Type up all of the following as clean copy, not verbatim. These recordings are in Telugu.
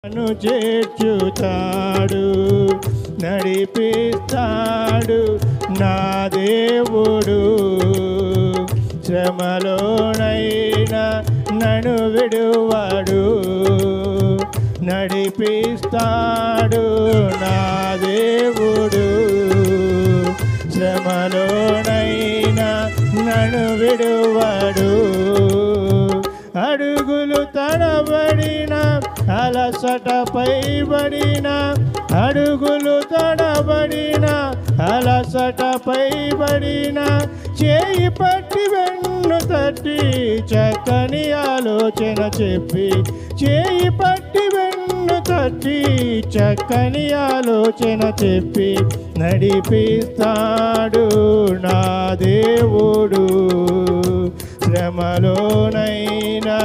నన్ను చేర్చుతాడు, నడిపిస్తాడు నా దేవుడు. శ్రమలోనైనా నన్ను విడువడు, నడిపిస్తాడు నా దేవుడు. శ్రమలోనైనా నన్ను విడువడు. అడుగులు తడబడిన, అలసటపై పడిన, అడుగులు తడబడిన, అలసటపై పడిన, చేయి పట్టి వెన్ను తట్టి చక్కని ఆలోచన చెప్పి, చేయి పట్టి వెన్ను తట్టి చక్కని ఆలోచన చెప్పి నడిపిస్తాడు నా దేవుడు. శ్రమలోనైనా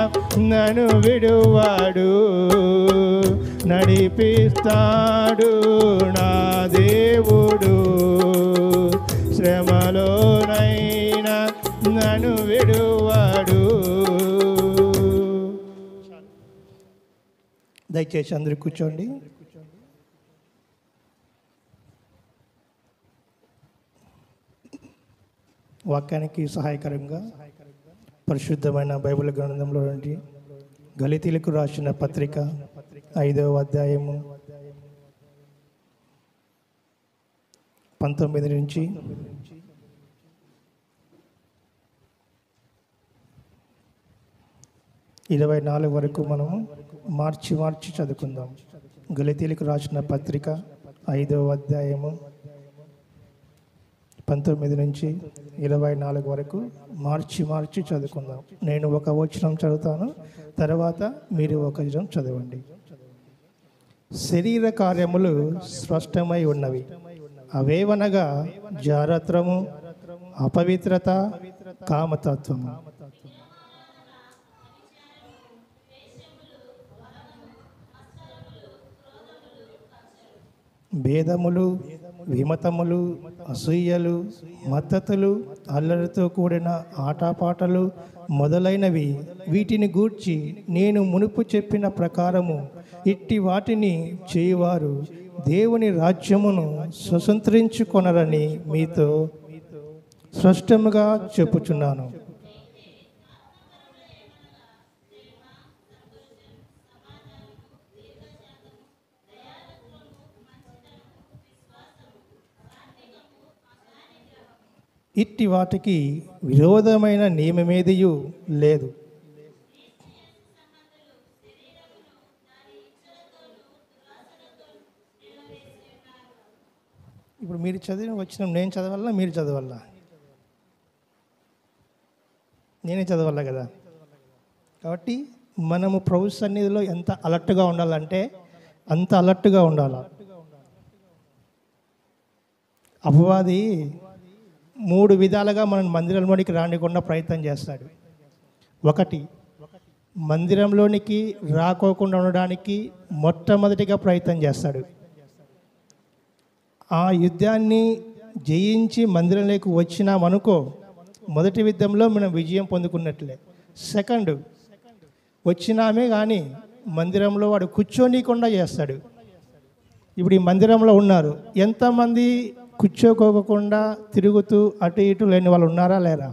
నన్ను విడువాడు, నడిపిస్తాడు నా దేవుడు. శ్రమలోనైనా నన్ను విడువాడు. దయచేసి అందరూ కూర్చోండి. వాక్యానికి సహాయకరంగా పరిశుద్ధమైన బైబిల్ గ్రంథంలో నుండి గలితీలకు రాసిన పత్రిక 5వ అధ్యాయము 19 నుంచి 24 వరకు మనము మార్చి చదువుకుందాం. గలితీలకు రాసిన పత్రిక 5వ అధ్యాయము 19 నుంచి 24 వరకు మార్చి చదువుకుందాం. నేను ఒక వచనం చదువుతాను, తర్వాత మీరు ఒక వచనం చదవండి. శరీర కార్యములు స్పష్టమై ఉన్నవి, అవేవనగా జారత్వము, అపవిత్రత, కామతత్వము, భేదములు, విమతములు, అసూయలు, మత్తతులు, అల్లరితో కూడిన ఆటపాటలు మొదలైనవి, వీటిని గూర్చి నేను మునుపు చెప్పిన ప్రకారము ఇట్టి వాటిని చేయువారు దేవుని రాజ్యమును స్వతంత్రించుకొనరని మీతో స్పష్టముగా చెప్పుచున్నాను. ఇట్టి వాటికి విరోధమైన నియమమేదియు లేదు. ఇప్పుడు మీరు చదివిన వచ్చిన నేను చదవాలా, మీరు చదవాలా? నేనే చదవాలా కదా. కాబట్టి మనము ప్రభు సన్నిధిలో ఎంత అలర్ట్గా ఉండాలంటే అంత అలర్ట్గా ఉండాలి. అపవాది 3 విధాలుగా మనం మందిరంలోనికి రానికుండా ప్రయత్నం చేస్తాడు. ఒకటి, మందిరంలోనికి రాకోకుండా ఉండడానికి మొట్టమొదటిగా ప్రయత్నం చేస్తాడు. ఆ యుద్ధాన్ని జయించి మందిరంలోకి వచ్చినామనుకో, మొదటి యుద్ధంలో మనం విజయం పొందుకున్నట్లే. సెకండ్, వచ్చినామే కానీ మందిరంలో వాడు కూర్చోనీయకుండా చేస్తాడు. ఇప్పుడు ఈ మందిరంలో ఉన్నారు, ఎంతమంది కూర్చోకోకుండా తిరుగుతూ అటు ఇటు లేని వాళ్ళు ఉన్నారా లేరా?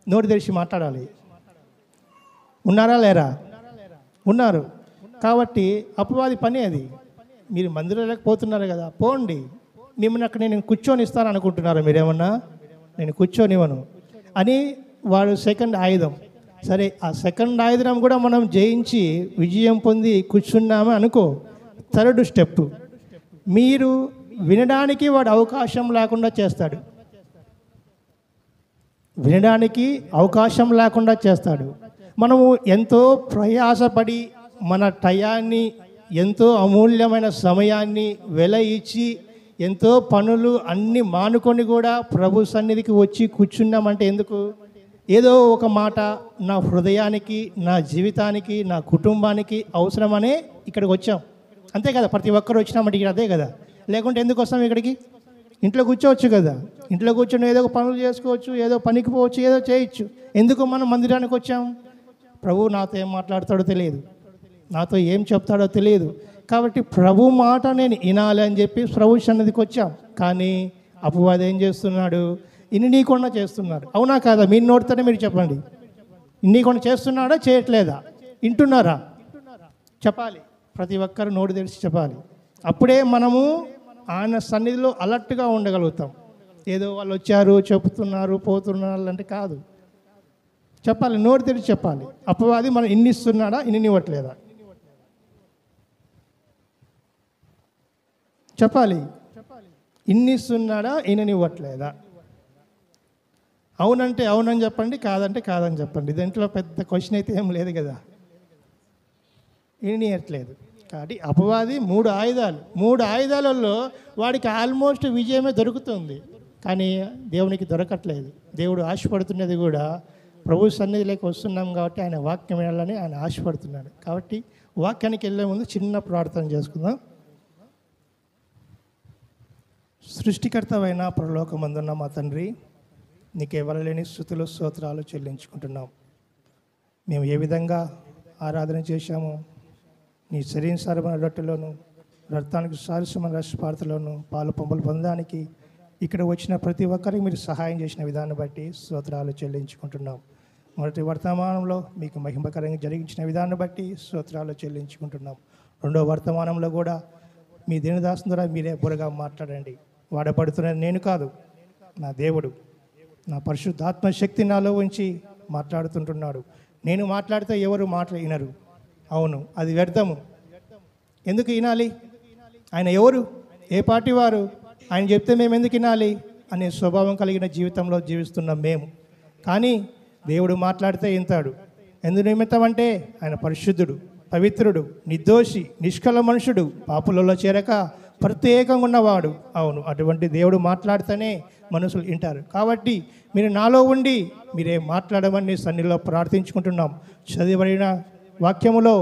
నోటి తెరిచి మాట్లాడాలి. ఉన్నారా లేరా? ఉన్నారు. కాబట్టి అపవాది పని అది. మీరు మందిరంలోకి పోతున్నారు కదా, పోండి, మిమ్మల్ని అక్కడ నేను కూర్చొని ఇస్తాను అనుకుంటున్నారు. మీరేమన్నా నేను కూర్చొనివ్వను అని వాడు సెకండ్ ఆయుధం. సరే, ఆ సెకండ్ ఆయుధం కూడా మనం జయించి విజయం పొంది కూర్చున్నామే అనుకో, థర్డ్ స్టెప్, మీరు వినడానికి వాడు అవకాశం లేకుండా చేస్తాడు. వినడానికి అవకాశం లేకుండా చేస్తాడు. మనము ఎంతో ప్రయాసపడి మన టయాన్ని, ఎంతో అమూల్యమైన సమయాన్ని వెల ఇచ్చి, ఎంతో పనులు అన్నీ మానుకొని కూడా ప్రభు సన్నిధికి వచ్చి కూర్చున్నామంటే ఎందుకు? ఏదో ఒక మాట నా హృదయానికి, నా జీవితానికి, నా కుటుంబానికి అవసరమనే ఇక్కడికి వచ్చాం. అంతే కదా, ప్రతి ఒక్కరు వచ్చినామంటే ఇక్కడ అదే కదా. లేకుంటే ఎందుకు వస్తాం ఇక్కడికి? ఇంట్లో కూర్చోవచ్చు కదా, ఇంట్లో కూర్చొని ఏదో ఒక పనులు చేసుకోవచ్చు, ఏదో పనికి పోవచ్చు, ఏదో చేయొచ్చు. ఎందుకు మనం మందిరానికి వచ్చాం? ప్రభు నాతో ఏం మాట్లాడతాడో తెలియదు. నాతో ఏం చెప్తాడో తెలియదు. కాబట్టి ప్రభు మాట నేను వినాలి అని చెప్పి ప్రభు సన్నిధికి వచ్చాం. కానీ అపవాది ఏం చేస్తున్నాడు? ఇననీయకుండా చేస్తున్నాడు. అవునా కాదా? మీ నోటితోనే మీరు చెప్పండి. ఇననీయకుండా చేస్తున్నాడా, చేయట్లేదా? వింటున్నారా? చెప్పాలి. ప్రతి ఒక్కరు నోటి తెరిచి చెప్పాలి. అప్పుడే మనము ఆయన సన్నిధిలో అలర్ట్గా ఉండగలుగుతాం. ఏదో వాళ్ళు వచ్చారు, చెప్తున్నారు, పోతున్నారు అంటే కాదు. చెప్పాలి, నోటి తెరిచి చెప్పాలి. అపవాది మనం ఇన్నిస్తున్నాడా, ఇన్నివ్వట్లేదా? చెప్పాలి. ఇన్నిస్తున్నాడా, ఇన్నివ్వట్లేదా? అవునంటే అవునని చెప్పండి, కాదంటే కాదని చెప్పండి. దీంట్లో పెద్ద క్వశ్చన్ అయితే ఏం లేదు కదా. ఇనియట్లేదు. కాబట్టి అపవాది మూడు ఆయుధాలలో వాడికి ఆల్మోస్ట్ విజయమే దొరుకుతుంది. కానీ దేవునికి దొరకట్లేదు. దేవుడు ఆశపడుతున్నది కూడా ప్రభు సన్నిధిలోకి వస్తున్నాం కాబట్టి ఆయన వాక్యం వినాలని ఆయన ఆశపడుతున్నాడు. కాబట్టి వాక్యానికి వెళ్ళే ముందు చిన్న ప్రార్థన చేసుకుందాం. సృష్టికర్తవైన పరలోకమందున్న మా తండ్రి, నీకు ఎవరలేని స్తుతులు స్తోత్రాలు చెల్లించుకుంటున్నాం. మేము ఏ విధంగా ఆరాధన చేశామో, నీ శరీరమైన రొట్టెలోను, రక్తానికి సారసమైన రసపార్తలోను పాలు పంపులు పొందడానికి ఇక్కడ వచ్చిన ప్రతి ఒక్కరికి మీరు సహాయం చేసిన విధానం బట్టి స్తోత్రాలు చెల్లించుకుంటున్నాం. మొదటి వర్తమానంలో మీకు మహిమకరంగా జరిగించిన విధానం బట్టి స్తోత్రాలు చెల్లించుకుంటున్నాం. రెండో వర్తమానంలో కూడా మీ దీనదాసు ద్వారా మీరే బురగా మాట్లాడండి. వాడబడుతున్నది నేను కాదు, నా దేవుడు, నా పరిశుద్ధాత్మ శక్తి నాలో ఉంచి మాట్లాడుతుంటున్నాడు. నేను మాట్లాడితే ఎవరు మాట వినరు. అవును, అది వ్యర్థము. ఎందుకు వినాలి? ఆయన ఎవరు? ఏ పార్టీ వారు? ఆయన చెప్తే మేము ఎందుకు వినాలి అనే స్వభావం కలిగిన జీవితంలో జీవిస్తున్నాం మేము. కానీ దేవుడు మాట్లాడితే వింటాడు. ఎందు నిమిత్తం అంటే ఆయన పరిశుద్ధుడు, పవిత్రుడు, నిర్దోషి, నిష్కల మనుషుడు, పాపులలో చేరక ప్రత్యేకంగా ఉన్నవాడు. అవును, అటువంటి దేవుడు మాట్లాడితేనే మనుషులు వింటారు. కాబట్టి మీరు నాలో ఉండి మీరే మాట్లాడమని సన్నిధిలో ప్రార్థించుకుంటున్నాం. చదివబడిన వాక్యములో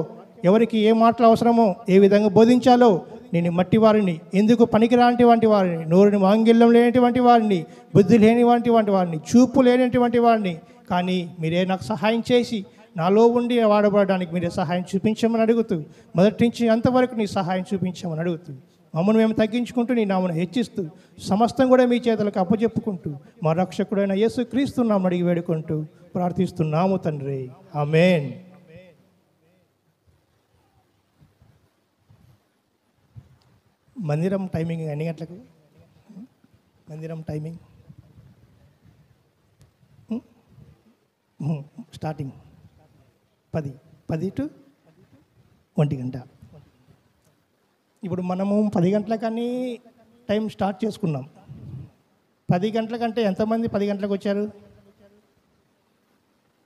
ఎవరికి ఏ మాటలు అవసరమో, ఏ విధంగా బోధించాలో, నేను మట్టి వారిని, ఎందుకు పనికిరాంటి వంటి వారిని, నోరుని మాంగిల్యం లేనటువంటి వారిని, బుద్ధి లేనివంటి వారిని, చూపు లేనటువంటి వారిని, కానీ మీరే నాకు సహాయం చేసి నాలో ఉండి వాడబడడానికి మీరే సహాయం చూపించమని అడుగుతూ, మొదటి నుంచి అంతవరకు నీ సహాయం చూపించమని అడుగుతూ, మమ్మల్ని మేము తగ్గించుకుంటూ నీ నామను హెచ్చిస్తూ సమస్తం కూడా మీ చేతులకు అప్పచెప్పుకుంటూ మా రక్షకుడైన యేసుక్రీస్తు నామమున అడిగి వేడుకుంటూ ప్రార్థిస్తున్నాము తండ్రి. ఆమేన్. మందిరం టైమింగ్ ఎన్ని గంటలకు? మందిరం టైమింగ్ స్టార్టింగ్ 10 to 1 గంట. ఇప్పుడు మనము 10 గంటలకని టైం స్టార్ట్ చేసుకున్నాం. 10 గంటలకంటే ఎంతమంది 10 గంటలకు వచ్చారు?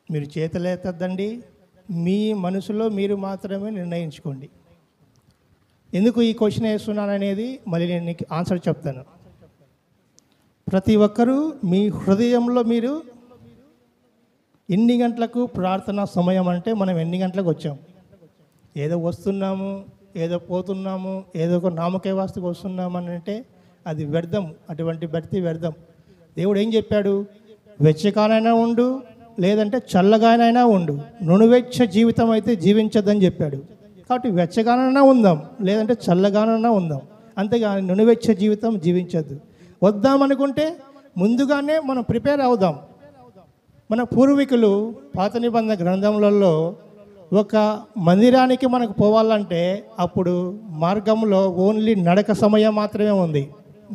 మీరు చేతులెత్తద్దండి, మీ మనసులో మీరు మాత్రమే నిర్ణయించుకోండి. ఎందుకు ఈ క్వశ్చన్ వేస్తున్నాను అనేది మళ్ళీ నేను నీకు ఆన్సర్ చెప్తాను. ప్రతి ఒక్కరూ మీ హృదయంలో మీరు ఎన్ని గంటలకు ప్రార్థన సమయం అంటే మనం ఎన్ని గంటలకు వచ్చాం? ఏదో వస్తున్నాము, ఏదో పోతున్నాము, ఏదో ఒక నామకే వాస్తుకు వస్తున్నామని అంటే అది వ్యర్థం. అటువంటి భక్తి వ్యర్థం. దేవుడు ఏం చెప్పాడు? వెచ్చగానైనా ఉండు, లేదంటే చల్లగానైనా ఉండు, నునువెచ్చ జీవితం అయితే జీవించద్దని చెప్పాడు. కాబట్టి వెచ్చగానైనా ఉందాం, లేదంటే చల్లగానైనా ఉందాం, అంతేగాని నునువెచ్చ జీవితం జీవించద్దు. వద్దామనుకుంటే ముందుగానే మనం ప్రిపేర్ అవుదాం. మన పూర్వీకులు పాత నిబంధన గ్రంథములలో ఒక మందిరానికి మనకు పోవాలంటే అప్పుడు మార్గంలో ఓన్లీ నడక సమయం మాత్రమే ఉంది.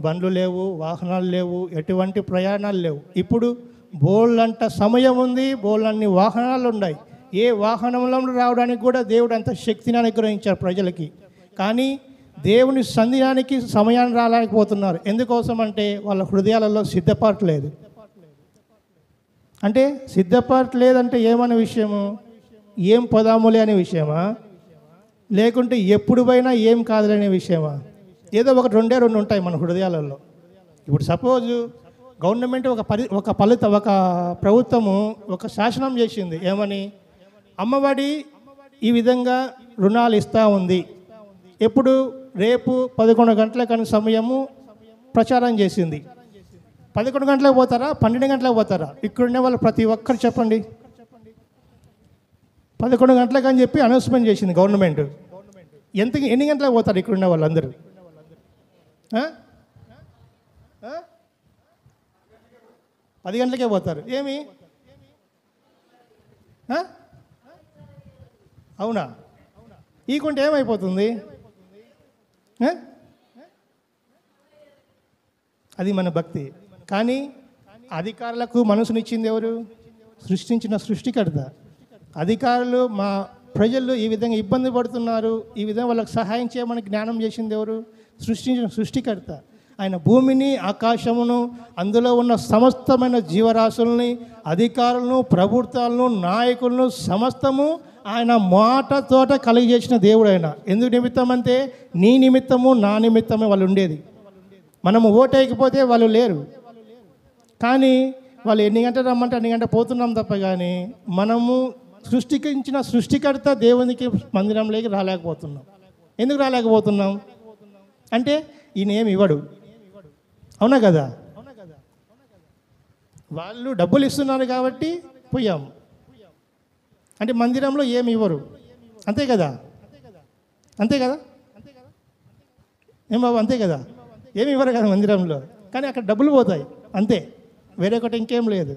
బండ్లు లేవు, వాహనాలు లేవు, ఎటువంటి ప్రయాణాలు లేవు. ఇప్పుడు బోళ్ళంట సమయం ఉంది, బోళ్ళన్ని వాహనాలు ఉన్నాయి. ఏ వాహనంలో రావడానికి కూడా దేవుడు అంత శక్తిని అనుగ్రహించారు ప్రజలకి. కానీ దేవుని సంధినానికి సమయాన్ని రాలేకపోతున్నారు. ఎందుకోసం అంటే వాళ్ళ హృదయాలలో సిద్ధపాటు లేదు. అంటే సిద్ధపాటు లేదంటే ఏమనే విషయము? ఏం పొదాములే అనే విషయమా, లేకుంటే ఎప్పుడు పోయినా ఏం కాదులనే విషయమా? ఏదో ఒకటి రెండు ఉంటాయి మన హృదయాలలో. ఇప్పుడు సపోజు గవర్నమెంట్ ఒక ప్రభుత్వము ఒక శాసనం చేసింది. ఏమని? అమ్మఒడి ఈ విధంగా రుణాలు ఇస్తూ ఉంది. ఎప్పుడు? రేపు 11 గంటలకని సమయము ప్రచారం చేసింది. 11 గంటలకు పోతారా, 12 గంటలకు పోతారా? ఇక్కడున్న వాళ్ళు ప్రతి ఒక్కరు చెప్పండి. 11 గంటలకు అని చెప్పి అనౌన్స్మెంట్ చేసింది గవర్నమెంట్. ఎన్ని గంటలకు పోతారు ఇక్కడున్న వాళ్ళందరూ? 10 గంటలకే పోతారు. ఏమి అవునా? ఈ కొంటే ఏమైపోతుంది? అది మన భక్తి. కానీ అధికారులకు మనసునిచ్చింది ఎవరు? సృష్టించిన సృష్టికర్త. అధికారులు మా ప్రజలు ఈ విధంగా ఇబ్బంది పడుతున్నారు, ఈ విధంగా వాళ్ళకి సహాయం చేయమని జ్ఞానం చేసింది ఎవరు? సృష్టించిన సృష్టికర్త. ఆయన భూమిని, ఆకాశమును, అందులో ఉన్న సమస్తమైన జీవరాశుల్ని, అధికారులను, ప్రభుత్వాలను, నాయకులను సమస్తము ఆయన మాటతోట కలిగజేసిన దేవుడు ఆయన. ఎందుకు నిమిత్తం అంటే నీ నిమిత్తము నా నిమిత్తమే వాళ్ళు ఉండేది. మనము ఓటేయకపోతే వాళ్ళు లేరు. కానీ వాళ్ళు ఎన్ని గంటలు రమ్మంటే అన్ని గంటలు పోతున్నాం తప్ప కానీ మనము సృష్టించిన సృష్టికర్త దేవునికి మందిరంలోకి రాలేకపోతున్నాం. ఎందుకు రాలేకపోతున్నాం అంటే ఈయన ఏమి ఇవ్వడు. అవునా కదా? వాళ్ళు డబ్బులు ఇస్తున్నారు కాబట్టి పోయాము. అంటే మందిరంలో ఏమి ఇవ్వరు. అంతే కదా? అంతే కదా? ఏం బాబు అంతే కదా? ఏమి ఇవ్వరు కదా మందిరంలో, కానీ అక్కడ డబ్బులు పోతాయి అంతే, వేరే ఒకటి ఇంకేం లేదు.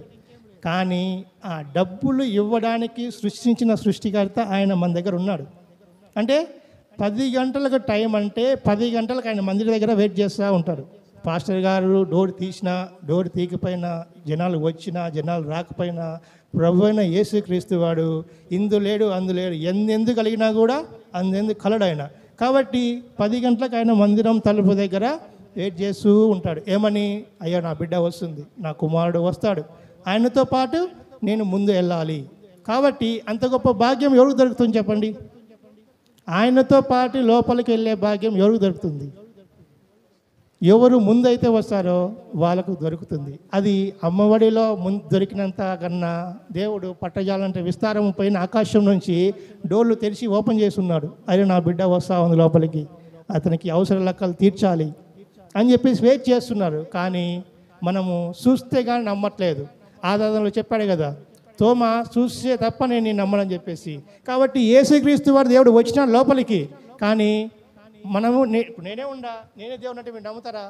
కానీ ఆ డబ్బులు ఇవ్వడానికి సృష్టించిన సృష్టికర్త ఆయన మన దగ్గర ఉన్నాడు. అంటే 10 గంటలకు టైం అంటే 10 గంటలకు ఆయన మందిరం దగ్గర వెయిట్ చేస్తూ ఉంటాడు. పాస్టర్ గారు డోర్ తీసినా డోర్ తీయకపోయినా, జనాలు వచ్చినా జనాలు రాకపోయినా, ప్రభు అయిన యేసుక్రీస్తు వాడు ఇందు లేడు అందు లేడు, ఎందెందు కలిగినా కూడా అందెందు కలడు ఆయన. కాబట్టి 10 గంటలకు ఆయన మందిరం తలుపు దగ్గర వెయిట్ చేస్తూ ఉంటాడు. ఏమని? అయ్యో నా బిడ్డ వస్తుంది, నా కుమారుడు వస్తాడు, ఆయనతో పాటు నేను ముందు వెళ్ళాలి. కాబట్టి అంత గొప్ప భాగ్యం ఎవరికి దొరుకుతుంది చెప్పండి? ఆయనతో పాటు లోపలికి వెళ్ళే భాగ్యం ఎవరికి దొరుకుతుంది? ఎవరు ముందైతే వస్తారో వాళ్ళకు దొరుకుతుంది. అది అమ్మఒడిలో ముందు దొరికినంత కన్నా దేవుడు పట్టజాలంటే విస్తారం పైన ఆకాశం నుంచి డోర్లు తెరిచి ఓపెన్ చేసి ఉన్నాడు. అరే నా బిడ్డ వస్తా ఉంది లోపలికి, అతనికి అవసర లెక్కలు తీర్చాలి అని చెప్పేసి వెయిట్ చేస్తున్నారు. కానీ మనము చూస్తే కానీ నమ్మట్లేదు. ఆదాదంలో చెప్పాడు కదా, తోమ చూస్తే తప్ప నేను నమ్మనని చెప్పేసి. కాబట్టి యేసుక్రీస్తు వారు దేవుడు వచ్చిన లోపలికి, కానీ మనము నేనే ఉండా, నేనే దేవుడు అంటే మీరు నమ్ముతారా?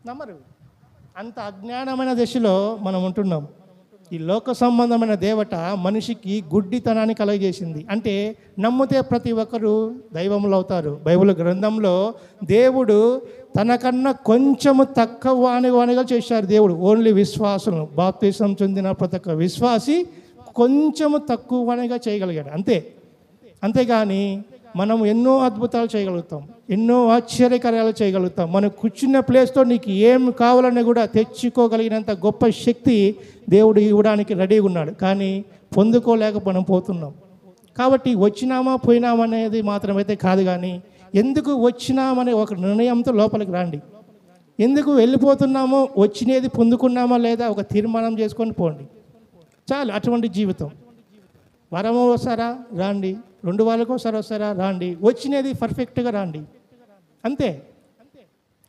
నమ్మరు. అంత అజ్ఞానమైన దశలో మనం ఉంటున్నాం. ఈ లోక సంబంధమైన దేవత మనిషికి గుడ్డితనాన్ని కలగజేసింది. అంటే నమ్మితే ప్రతి ఒక్కరు దైవములు అవుతారు. బైబిల్ గ్రంథంలో దేవుడు తనకన్నా కొంచెము తక్కువ వానిగా చేశారు. దేవుడు ఓన్లీ విశ్వాసులను, బాప్తిసం చెందిన ప్రతి ఒక్క విశ్వాసి కొంచెము తక్కువ వానిగా చేయగలిగాడు అంతే. అంతేగాని మనం ఎన్నో అద్భుతాలు చేయగలుగుతాం, ఎన్నో ఆశ్చర్యకార్యాలు చేయగలుగుతాం. మనం కూర్చున్న ప్లేస్తో నీకు ఏం కావాలని కూడా తెచ్చుకోగలిగినంత గొప్ప శక్తి దేవుడు ఇవ్వడానికి రెడీగా ఉన్నాడు. కానీ పొందుకోలేక పోతున్నాం. కాబట్టి వచ్చినామా పోయినామా అనేది మాత్రమైతే కాదు, కానీ ఎందుకు వచ్చినామనే ఒక నిర్ణయంతో లోపలికి రండి. ఎందుకు వెళ్ళిపోతున్నామో, వచ్చినది పొందుకున్నామా లేదా ఒక తీర్మానం చేసుకొని పోండి చాలు. అటువంటి జీవితం. వారమో వస్తారా రాండి, 2 వారాలకు ఒకసారి వస్తారా రాండి, వచ్చినది పర్ఫెక్ట్గా రాండి అంతే.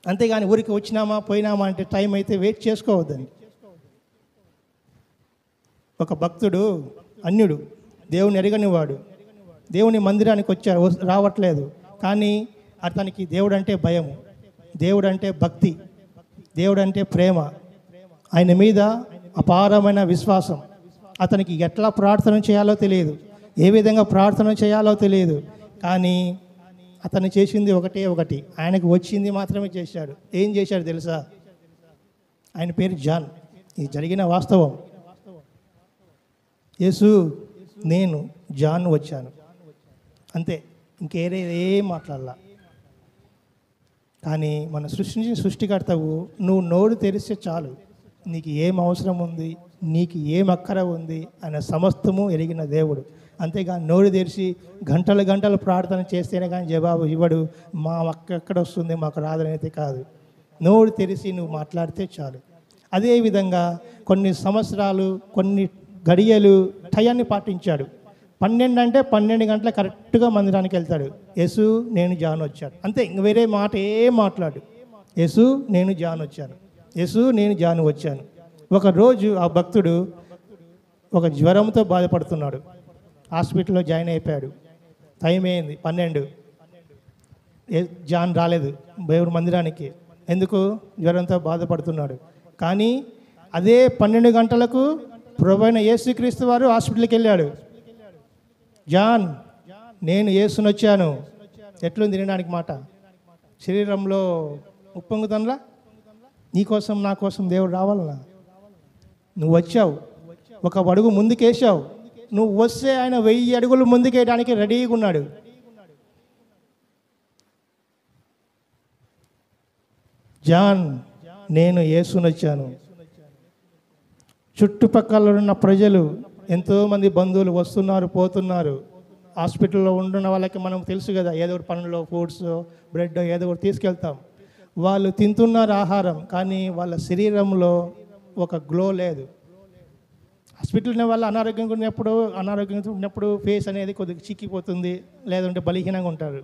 అంతేగాని ఊరికి వచ్చినామా పోయినామా అంటే టైం అయితే వెయిట్ చేసుకోవద్దండి. ఒక భక్తుడు అన్యుడు, దేవుని ఎరగనివాడు, దేవుని మందిరానికి వచ్చాడు, రావట్లేదు. కానీ అతనికి దేవుడు అంటే భయము, దేవుడు అంటే భక్తి, దేవుడు అంటే ప్రేమ, ఆయన మీద అపారమైన విశ్వాసం. అతనికి ఎట్లా ప్రార్థన చేయాలో తెలియదు, ఏ విధంగా ప్రార్థన చేయాలో తెలియదు. కానీ అతను చేసింది ఒకటి, ఆయనకు వచ్చింది మాత్రమే చేశాడు. ఏం చేశాడు తెలుసా? ఆయన పేరు జాన్. ఇది జరిగిన వాస్తవం. యేసు నేను జాన్ వచ్చాను అంతే, ఏం మాట్లాడాల. కానీ మన సృష్టించిన సృష్టికర్తవు నువ్వు నోరు తెరిస్తే చాలు, నీకు ఏం అవసరం ఉంది, నీకు ఏం అక్కర ఉంది ఆయన సమస్తము ఎరిగిన దేవుడు. అంతేగాని నోరు తెరిచి గంటలు ప్రార్థన చేస్తేనే కానీ జవాబు ఇవ్వడు. మా ఎక్కడ వస్తుంది మాకు రాదనైతే కాదు. నోరు తెరిచి నువ్వు మాట్లాడితే చాలు. అదేవిధంగా కొన్ని సంవత్సరాలు, కొన్ని గడియలు టయాన్ని పాటించాడు. 12 అంటే 12 గంటల కరెక్ట్గా మందిరానికి వెళ్తాడు. యేసు నేను జాన్ వచ్చాను అంతే, ఇంక వేరే మాట ఏం మాట్లాడు. యేసు నేను జాన్ వచ్చాను, యేసు నేను జాన్ వచ్చాను. ఒకరోజు ఆ భక్తుడు ఒక జ్వరంతో బాధపడుతున్నాడు. హాస్పిటల్లో జాయిన్ అయిపోయాడు. టైం అయింది 12. జాన్ రాలేదు దేవుడి మందిరానికి. ఎందుకు? జ్వరంతో బాధపడుతున్నాడు. కానీ అదే 12 గంటలకు ప్రభువైన యేసుక్రీస్తు వారు హాస్పిటల్కి వెళ్ళాడు. జాన్, నేను యేసుని వచ్చాను. ఎట్లుంది తినడానికి మాట? శరీరంలో ఉప్పొంగుతంలా? నీకోసం నా కోసం దేవుడు రావాలనా? నువ్వు వచ్చావు, ఒక అడుగు ముందుకేసావు. నువ్వు వస్తే ఆయన 1000 అడుగులు ముందుకేయడానికి రెడీగా ఉన్నాడు. జాన్, నేను యేసుని వచ్చాను. చుట్టుపక్కల ఉన్న ప్రజలు, ఎంతోమంది బంధువులు వస్తున్నారు, పోతున్నారు. హాస్పిటల్లో ఉంటున్న వాళ్ళకి మనం తెలుసు కదా, ఏదో ఒకటి పండ్లు, ఫ్రూట్స్, బ్రెడ్ ఏదో ఒకటి తీసుకెళ్తాం. వాళ్ళు తింటున్నారు ఆహారం, కానీ వాళ్ళ శరీరంలో ఒక గ్లో లేదు. హాస్పిటల్ ఉన్న వాళ్ళు అనారోగ్యంగా ఉన్నప్పుడు ఫేస్ అనేది కొద్దిగా చిక్కిపోతుంది, లేదంటే బలహీనంగా ఉంటారు.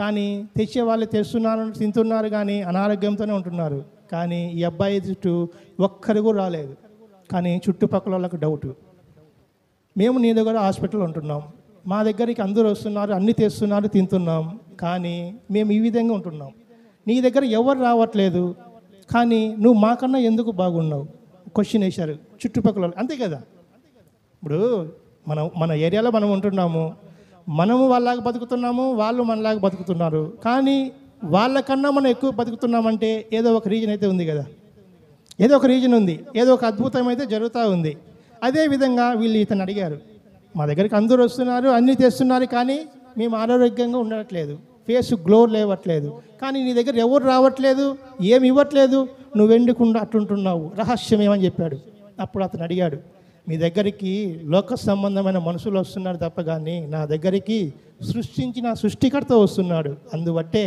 కానీ తెచ్చే వాళ్ళు తెస్తున్నారు, తింటున్నారు, కానీ అనారోగ్యంతోనే ఉంటున్నారు. కానీ ఈ అబ్బాయి చుట్టూ ఒక్కరు కూడా రాలేదు. కానీ చుట్టుపక్కల వాళ్ళకి డౌట్, మేము నీ దగ్గర హాస్పిటల్ ఉంటున్నాం, మా దగ్గరికి అందరూ వస్తున్నారు, అన్నీ తెస్తున్నారు, తింటున్నాం, కానీ మేము ఈ విధంగా ఉంటున్నాం. నీ దగ్గర ఎవరు రావట్లేదు, కానీ నువ్వు మాకన్నా ఎందుకు బాగున్నావు? క్వశ్చన్ వేశారు చుట్టుపక్కల. అంతే కదా, ఇప్పుడు మన ఏరియాలో మనం ఉంటున్నాము, మనము వాళ్ళలాగా బతుకుతున్నాము, వాళ్ళు మనలాగా బతుకుతున్నారు. కానీ వాళ్ళకన్నా మనం ఎక్కువ బతుకుతున్నామంటే ఏదో ఒక రీజన్ అయితే ఉంది కదా, ఏదో ఒక రీజన్ ఉంది, ఏదో ఒక అద్భుతం అయితే జరుగుతూ ఉంది. అదేవిధంగా వీళ్ళు ఇతను అడిగారు, మా దగ్గరికి అందరూ వస్తున్నారు, అన్నీ తెస్తున్నారు, కానీ మేము ఆరోగ్యంగా ఉండట్లేదు, ఫేస్ గ్లో లేవట్లేదు, కానీ నీ దగ్గర ఎవరు రావట్లేదు, ఏమి ఇవ్వట్లేదు, నువ్వు ఎందుకుండా అట్లుంటున్నావు, రహస్యం ఏమని చెప్పాడు. అప్పుడు అతను అడిగాడు, మీ దగ్గరికి లోక సంబంధమైన మనుషులు వస్తున్నారు తప్ప కానీ నా దగ్గరికి సృష్టించిన సృష్టికర్త వస్తున్నాడు, అందుబట్టే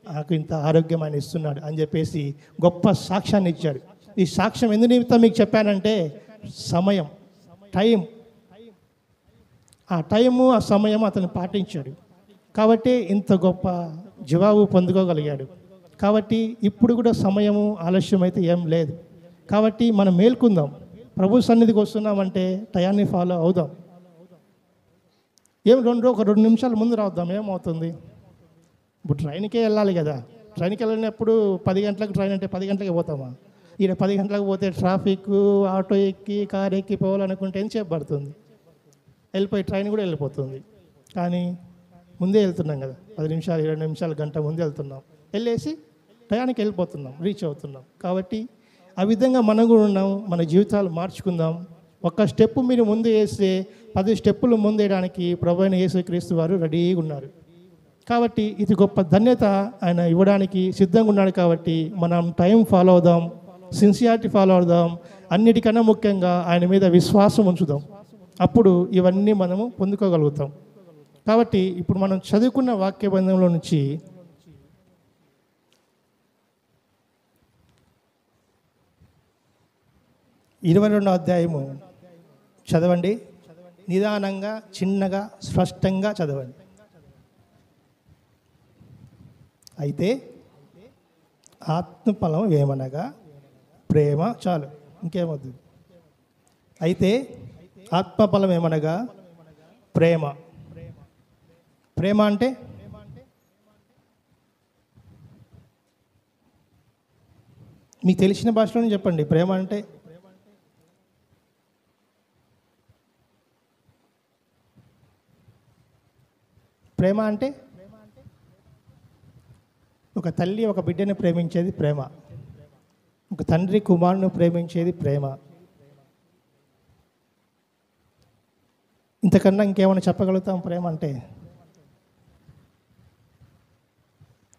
నాకు ఇంత ఆరోగ్యం ఆయన ఇస్తున్నాడు అని చెప్పేసి గొప్ప సాక్ష్యాన్ని ఇచ్చాడు. ఈ సాక్ష్యం ఎందు నిమిత్తం మీకు చెప్పానంటే సమయం, టైం, ఆ టైము ఆ సమయం అతను పాటించాడు కాబట్టి ఇంత గొప్ప జవాబు పొందుకోగలిగాడు. కాబట్టి ఇప్పుడు కూడా సమయము ఆలస్యం అయితే ఏం లేదు. కాబట్టి మనం మేల్కుందాం, ప్రభు సన్నిధికి వస్తున్నామంటే టయాన్ని ఫాలో అవుదాం. ఒక 2 నిమిషాల ముందు రావద్దాం, ఏమవుతుంది? ఇప్పుడు ట్రైన్కే వెళ్ళాలి కదా, ట్రైన్కి వెళ్ళినప్పుడు 10 గంటలకు ట్రైన్ అంటే 10 గంటలకి పోతామా? ఈడ 10 గంటలకు పోతే ట్రాఫిక్, ఆటో ఎక్కి కారు ఎక్కి పోవాలనుకుంటే ఎంతసేపు పడుతుంది? వెళ్ళిపోయి ట్రైన్ కూడా వెళ్ళిపోతుంది. కానీ ముందే వెళ్తున్నాం కదా, 10 నిమిషాలు, 20 నిమిషాలు, గంట ముందే వెళ్తున్నాం, వెళ్ళేసి టయానికి వెళ్ళిపోతున్నాం, రీచ్ అవుతున్నాం. కాబట్టి ఆ విధంగా మనం కూడా ఉన్నాం, మన జీవితాలు మార్చుకుందాం. ఒక్క స్టెప్పు మీరు ముందు వేస్తే 10 స్టెప్పులు ముందేయడానికి ప్రభువైన యేసుక్రీస్తు వారు రెడీగా ఉన్నారు. కాబట్టి ఇది గొప్ప ధన్యత, ఆయన ఇవ్వడానికి సిద్ధంగా ఉన్నాడు. కాబట్టి మనం టైం ఫాలో అవుదాం, సిన్సియారిటీ ఫాలో అవుదాం, అన్నిటికన్నా ముఖ్యంగా ఆయన మీద విశ్వాసం ఉంచుదాం. అప్పుడు ఇవన్నీ మనము పొందుకోగలుగుతాం. కాబట్టి ఇప్పుడు మనం చదువుకున్న వాక్యబంధంలో నుంచి 22వ అధ్యాయము చదవండి. నిదానంగా, చిన్నగా, స్పష్టంగా చదవండి. అయితే ఆత్మఫలం ఏమనగా ప్రేమ, చాలు, ఇంకేమొద్దు. అయితే ఆత్మఫలం ఏమనగా ప్రేమ. ప్రేమ అంటే మీకు తెలిసిన భాషలోనే చెప్పండి. ప్రేమ అంటే ఒక తల్లి ఒక బిడ్డని ప్రేమించేది ప్రేమ, ఒక తండ్రి కుమారుని ప్రేమించేది ప్రేమ. ఇంతకన్నా ఇంకేమైనా చెప్పగలుగుతాం? ప్రేమ అంటే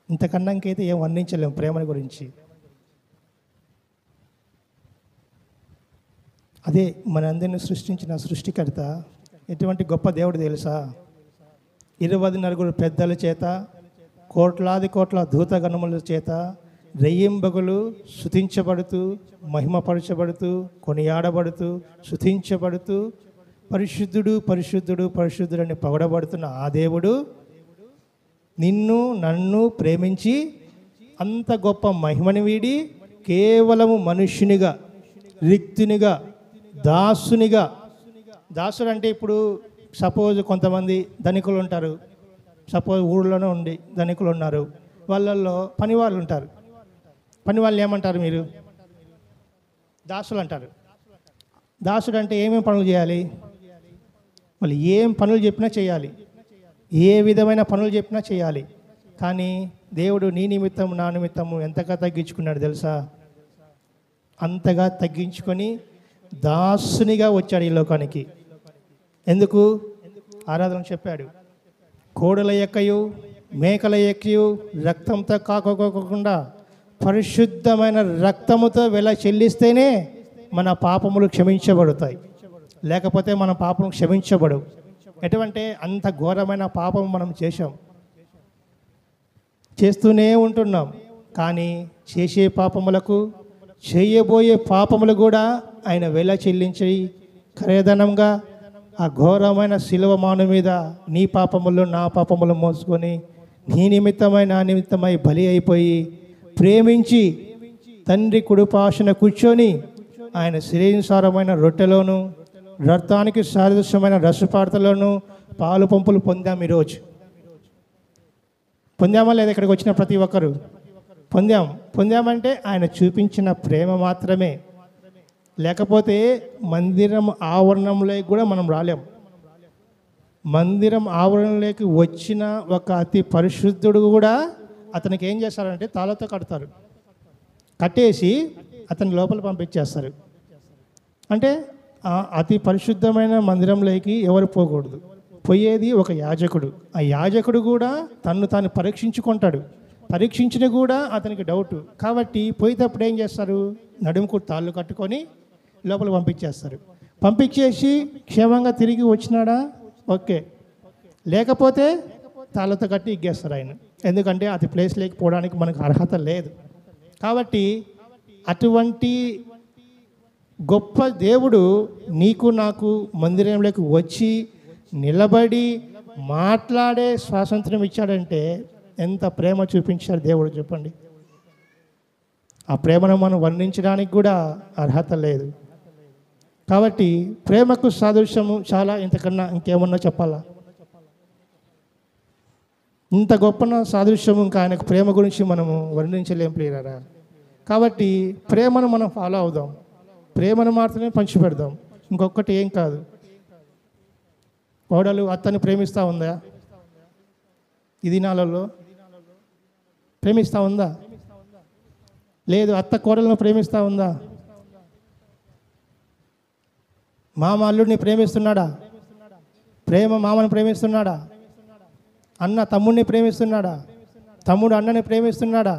ఇంతకన్నా ఇంకైతే ఏం వర్ణించలేము ప్రేమని గురించి. అదే మన అందరిని సృష్టించిన సృష్టికర్త ఎటువంటి గొప్ప దేవుడు తెలుసా? 24 పెద్దల చేత, కోట్ల దూతగణముల చేత రెయ్యింబగులు స్తుతించబడుతూ, మహిమపరచబడుతూ, కొనియాడబడుతూ, స్తుతించబడుతూ, పరిశుద్ధుడు పరిశుద్ధుడు పరిశుద్ధుడని పొగడబడుతున్న ఆ దేవుడు నిన్ను నన్ను ప్రేమించి అంత గొప్ప మహిమని వీడి కేవలము మనుష్యునిగా, రిక్తునిగా, దాసునిగా దాసుడు అంటే ఇప్పుడు సపోజ్ కొంతమంది ధనికులు ఉంటారు, సపోజ్ ఊళ్ళోనే ఉండి ధనికులు ఉన్నారు, వాళ్ళల్లో పని వాళ్ళు ఉంటారు. పని వాళ్ళు ఏమంటారు మీరు? దాసులు అంటారు. దాసుడు అంటే ఏమేమి పనులు చేయాలి? వాళ్ళు ఏం పనులు చెప్పినా చేయాలి, ఏ విధమైన పనులు చెప్పినా చేయాలి. కానీ దేవుడు నీ నిమిత్తం నా నిమిత్తము ఎంతగా తగ్గించుకున్నాడు తెలుసా? అంతగా తగ్గించుకొని దాసునిగా వచ్చాడు ఈ లోకానికి. ఎందుకు? ఆరాధన చెప్పాడు, కోడల యొక్కయు మేకల యొక్కయు రక్తంతో కాకోకుండా పరిశుద్ధమైన రక్తముతో వెల చెల్లిస్తేనే మన పాపములు క్షమించబడతాయి, లేకపోతే మన పాపం క్షమించబడవు. ఎటువంటి అంత ఘోరమైన పాపం మనం చేస్తూనే ఉంటున్నాం. కానీ చేసే పాపములకు చేయబోయే పాపములు కూడా ఆయన వెల చెల్లించి ఖరీదనంగా ఆ ఘోరమైన శిలువమాను మీద నీ పాపములు నా పాపములు మోసుకొని నీ నిమిత్తమై నా నిమిత్తమై బలి అయిపోయి ప్రేమించి తండ్రి కుడిపాశన కూర్చొని ఆయన శరీరానుసారమైన రొట్టెలోను రక్తానికి సాదృశ్యమైన రసపార్తలోను పాలు పంపులు పొందాం. ఈరోజు పొందామా లేదా? ఇక్కడికి వచ్చిన ప్రతి ఒక్కరు పొందామంటే ఆయన చూపించిన ప్రేమ మాత్రమే. లేకపోతే మందిరం ఆవరణంలోకి కూడా మనం రాలేం. మందిరం ఆవరణలోకి వచ్చిన ఒక అతి పరిశుద్ధుడు కూడా అతనికి ఏం చేస్తారంటే తాళతో కడతారు, కట్టేసి అతని లోపల పంపించేస్తారు. అంటే అతి పరిశుద్ధమైన మందిరంలోకి ఎవరు పోకూడదు, పోయేది ఒక యాజకుడు. ఆ యాజకుడు కూడా తాను పరీక్షించుకుంటాడు, పరీక్షించిన కూడా అతనికి డౌట్. కాబట్టి పోయేటప్పుడు ఏం చేస్తారు? నడుముకు తాళ్ళు కట్టుకొని లోపల పంపించేస్తారు. పంపించేసి క్షేమంగా తిరిగి వచ్చినాడా ఓకే, లేకపోతే తాళ్ళతో కట్టి ఇగ్గేస్తారు ఆయన. ఎందుకంటే అది ప్లేస్ లేకపోవడానికి మనకు అర్హత లేదు. కాబట్టి అటువంటి గొప్ప దేవుడు నీకు నాకు మందిరంలోకి వచ్చి నిలబడి మాట్లాడే స్వాతంత్రం ఇచ్చాడంటే ఎంత ప్రేమ చూపించాడు దేవుడు చెప్పండి. ఆ ప్రేమను మనం వర్ణించడానికి కూడా అర్హత లేదు. కాబట్టి ప్రేమకు సాదృశ్యము చాలా, ఇంతకన్నా ఇంకేమన్నా చెప్పాలా? ఇంత గొప్ప సాదృశ్యము ఇంకా ఆయనకు ప్రేమ గురించి మనము వర్ణించలేం ప్రియరా. కాబట్టి ప్రేమను మనం ఫాలో అవుదాం, ప్రేమను మాత్రమే పంచిపెడదాం, ఇంకొకటి ఏం కాదు. కోడలు అత్తని ప్రేమిస్తూ ఉందా? ఈ దినాలలో ప్రేమిస్తూ ఉందా? లేదు. అత్త కోడలను ప్రేమిస్తూ ఉందా? మామ అల్లుడిని ప్రేమిస్తున్నాడా? ప్రేమ మామను ప్రేమిస్తున్నాడా? అన్న తమ్ముడిని ప్రేమిస్తున్నాడా? తమ్ముడు అన్నని ప్రేమిస్తున్నాడా?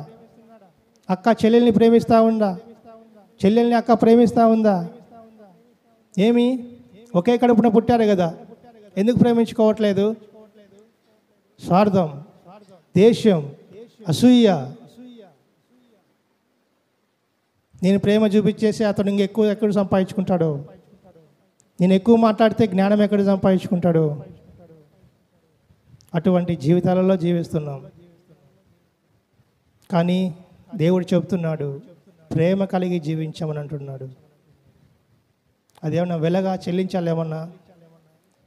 అక్క చెల్లెల్ని ప్రేమిస్తూ ఉందా? చెల్లెల్ని అక్క ప్రేమిస్తూ ఉందా? ఏమి ఒకే కడుపున పుట్టారు కదా, ఎందుకు ప్రేమించుకోవట్లేదు? స్వార్థం, దేశం, అసూయ. నేను ప్రేమ చూపించేసి అతను ఇంకెక్కువ ఎక్కడ సంపాదించుకుంటాడు, నేను ఎక్కువ మాట్లాడితే జ్ఞానం ఎక్కడ సంపాదించుకుంటాడు? అటువంటి జీవితాలలో జీవిస్తున్నాం. కానీ దేవుడు చెబుతున్నాడు ప్రేమ కలిగి జీవించమని అంటున్నాడు. అదేమన్నా వెలగా చెల్లించాలి? ఏమన్నా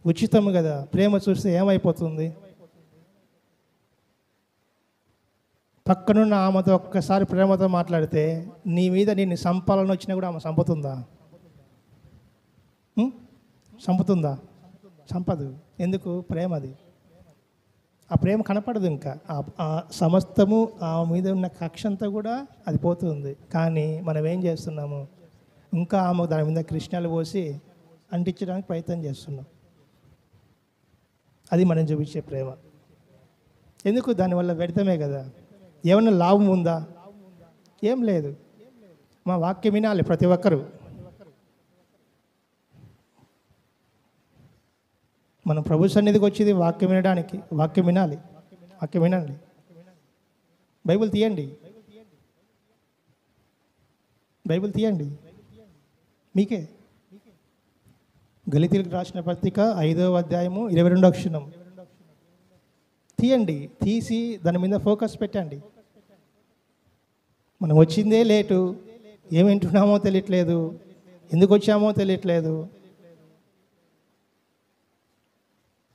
ఉచితం కదా. ప్రేమ చూస్తే ఏమైపోతుంది? పక్కనున్న ఆమెతో ఒక్కసారి ప్రేమతో మాట్లాడితే నీ మీద నిన్ను సంపాలని వచ్చినా కూడా ఆమె సంపుతుందా? సంపుతుందా? సంపదు. ఎందుకు? ప్రేమ. అది ఆ ప్రేమ కనపడదు. ఇంకా ఆ సమస్తము ఆ మీద ఉన్న కక్ష అంతా కూడా అది పోతుంది. కానీ మనం ఏం చేస్తున్నాము? ఇంకా ఆమె దాని మీద కృష్ణాలు పోసి అంటించడానికి ప్రయత్నం చేస్తున్నాం. అది మనం చూపించే ప్రేమ. ఎందుకు? దానివల్ల వ్యర్థమే కదా. ఏమన్నా లాభం ఉందా? ఏం లేదు. మా వాక్యం వినాలి ప్రతి ఒక్కరూ. మనం ప్రభు సన్నిధికి వచ్చేది వాక్యం వినడానికి. వాక్యం వినాలి, వాక్యం వినండి. బైబిల్ తీయండి, బైబిల్ తీయండి. మీకే గలితీలకు రాసిన పత్రిక 5వ అధ్యాయము 22వ వచనం తీయండి. తీసి దాని మీద ఫోకస్ పెట్టండి. మనం వచ్చిందే లేటు, ఏమి వింటున్నామో తెలియట్లేదు, ఎందుకు వచ్చామో తెలియట్లేదు.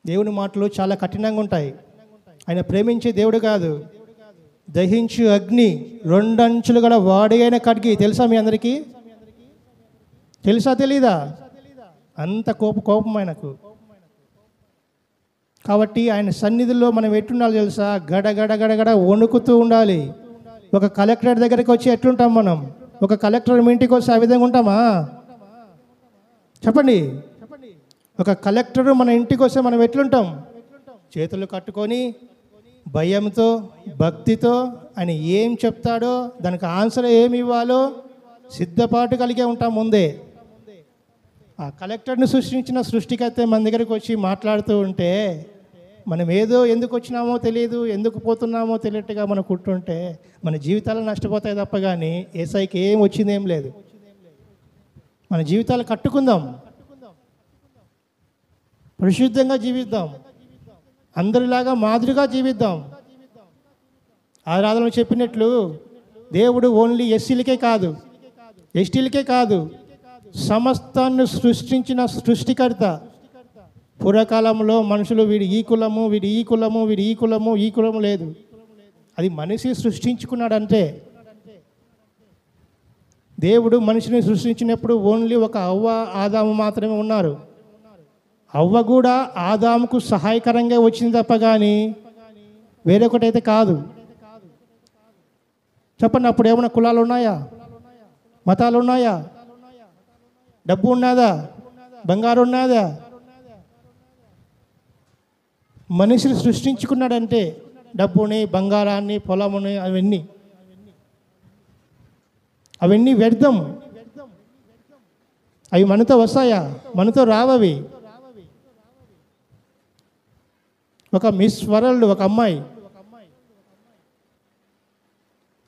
దేవుని మాటలు చాలా కఠినంగా ఉంటాయి. ఆయన ప్రేమించే దేవుడు కాదు. దహించు అగ్ని, రెండంచులు గల వాడి అయిన ఖడ్గి. తెలుసా మీ అందరికీ? తెలుసా తెలీదా? అంత కోపం ఆయనకు. కాబట్టి ఆయన సన్నిధిలో మనం ఎట్లుండాలి తెలుసా? గడగడ గడగడ వణుకుతూ ఉండాలి. ఒక కలెక్టర్ దగ్గరికి వచ్చి ఎట్లుంటాం మనం? ఒక కలెక్టర్ మీ ఇంటికి వస్తే ఆ విధంగా ఉంటామా? చెప్పండి. ఒక కలెక్టర్ మన ఇంటికి వస్తే మనం ఎట్లుంటాం? చేతులు కట్టుకొని భయంతో, భక్తితో ఆయన ఏం చెప్తాడో దానికి ఆన్సర్ ఏమి ఇవ్వాలో సిద్ధపాటు కలిగే ఉంటాం ముందే. ఆ కలెక్టర్ని సృష్టించిన సృష్టికర్త మన దగ్గరికి వచ్చి మాట్లాడుతూ ఉంటే మనం ఏదో ఎందుకు వచ్చినామో తెలియదు, ఎందుకు పోతున్నామో తెలియట్టుగా మనం కూర్చుంటే మన జీవితాలు నష్టపోతాయి తప్ప కానీ ఏసైకి ఏం వచ్చిందేం లేదు. మన జీవితాలు కట్టుకుందాం, పరిశుద్ధంగా జీవిద్దాం, అందరిలాగా మాదిరిగా జీవిద్దాం. ఆరాధనలో చెప్పినట్లు దేవుడు ఓన్లీ ఎస్సీలకే కాదు, ఎస్టీలకే కాదు, సమస్తాన్ని సృష్టించిన సృష్టికర్త. పూర్వకాలంలో మనుషులు వీడి ఈ కులము, వీడి ఈ కులము, వీడి ఈ కులము, ఈ కులము లేదు. అది మనిషి సృష్టించుకున్నాడంటే. దేవుడు మనిషిని సృష్టించినప్పుడు ఓన్లీ ఒక అవ్వ, ఆదాము మాత్రమే ఉన్నారు. అవ్వ కూడా ఆదాముకు సహాయకరంగా వచ్చింది తప్ప కానీ వేరొకటైతే కాదు. చెప్పండి, అప్పుడు ఏమైనా కులాలు ఉన్నాయా? మతాలు ఉన్నాయా? డబ్బు ఉన్నదా? బంగారు ఉన్నదా? మనిషిని సృష్టించుకున్నాడంటే డబ్బుని, బంగారాన్ని, పొలముని, అవన్నీ వ్యర్థం. అవి మనతో వస్తాయా? మనతో రావవి. ఒక మిస్ వరల్డ్, ఒక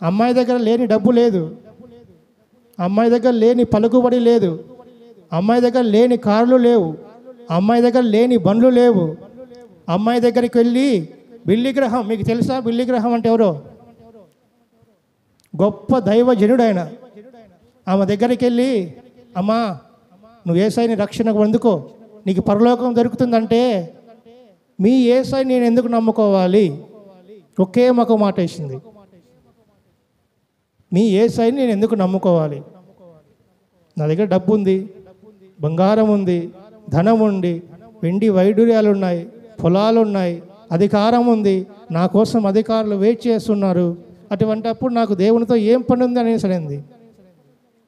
అమ్మాయి దగ్గర లేని డబ్బు లేదు, అమ్మాయి దగ్గర లేని పలుకుబడి లేదు, అమ్మాయి దగ్గర లేని కార్లు లేవు, అమ్మాయి దగ్గర లేని బండ్లు లేవు. అమ్మాయి దగ్గరికి వెళ్ళి బిల్లి గ్రహం, మీకు తెలుసా బిల్లి గ్రహం అంటే ఎవరో? గొప్ప దైవజనుడు ఆయన. ఆమె దగ్గరికి వెళ్ళి, అమ్మా నువ్వు యేసయ్యని రక్షణకు అందుకో, నీకు పరలోకం దొరుకుతుందంటే, మీ యేసయ్య నేను ఎందుకు నమ్ముకోవాలి? ఒకే ఒక మాట వేసింది, మీ యేసయ్యని నేను ఎందుకు నమ్ముకోవాలి? నా దగ్గర డబ్బు ఉంది, బంగారం ఉంది, ధనం ఉంది, వెండి వైడూర్యాలు ఉన్నాయి, పొలాలు ఉన్నాయి, అధికారం ఉంది, నా కోసం అధికారులు వెయిట్ చేస్తున్నారు. అటువంటప్పుడు నాకు దేవునితో ఏం పని ఉంది అనేసరింది.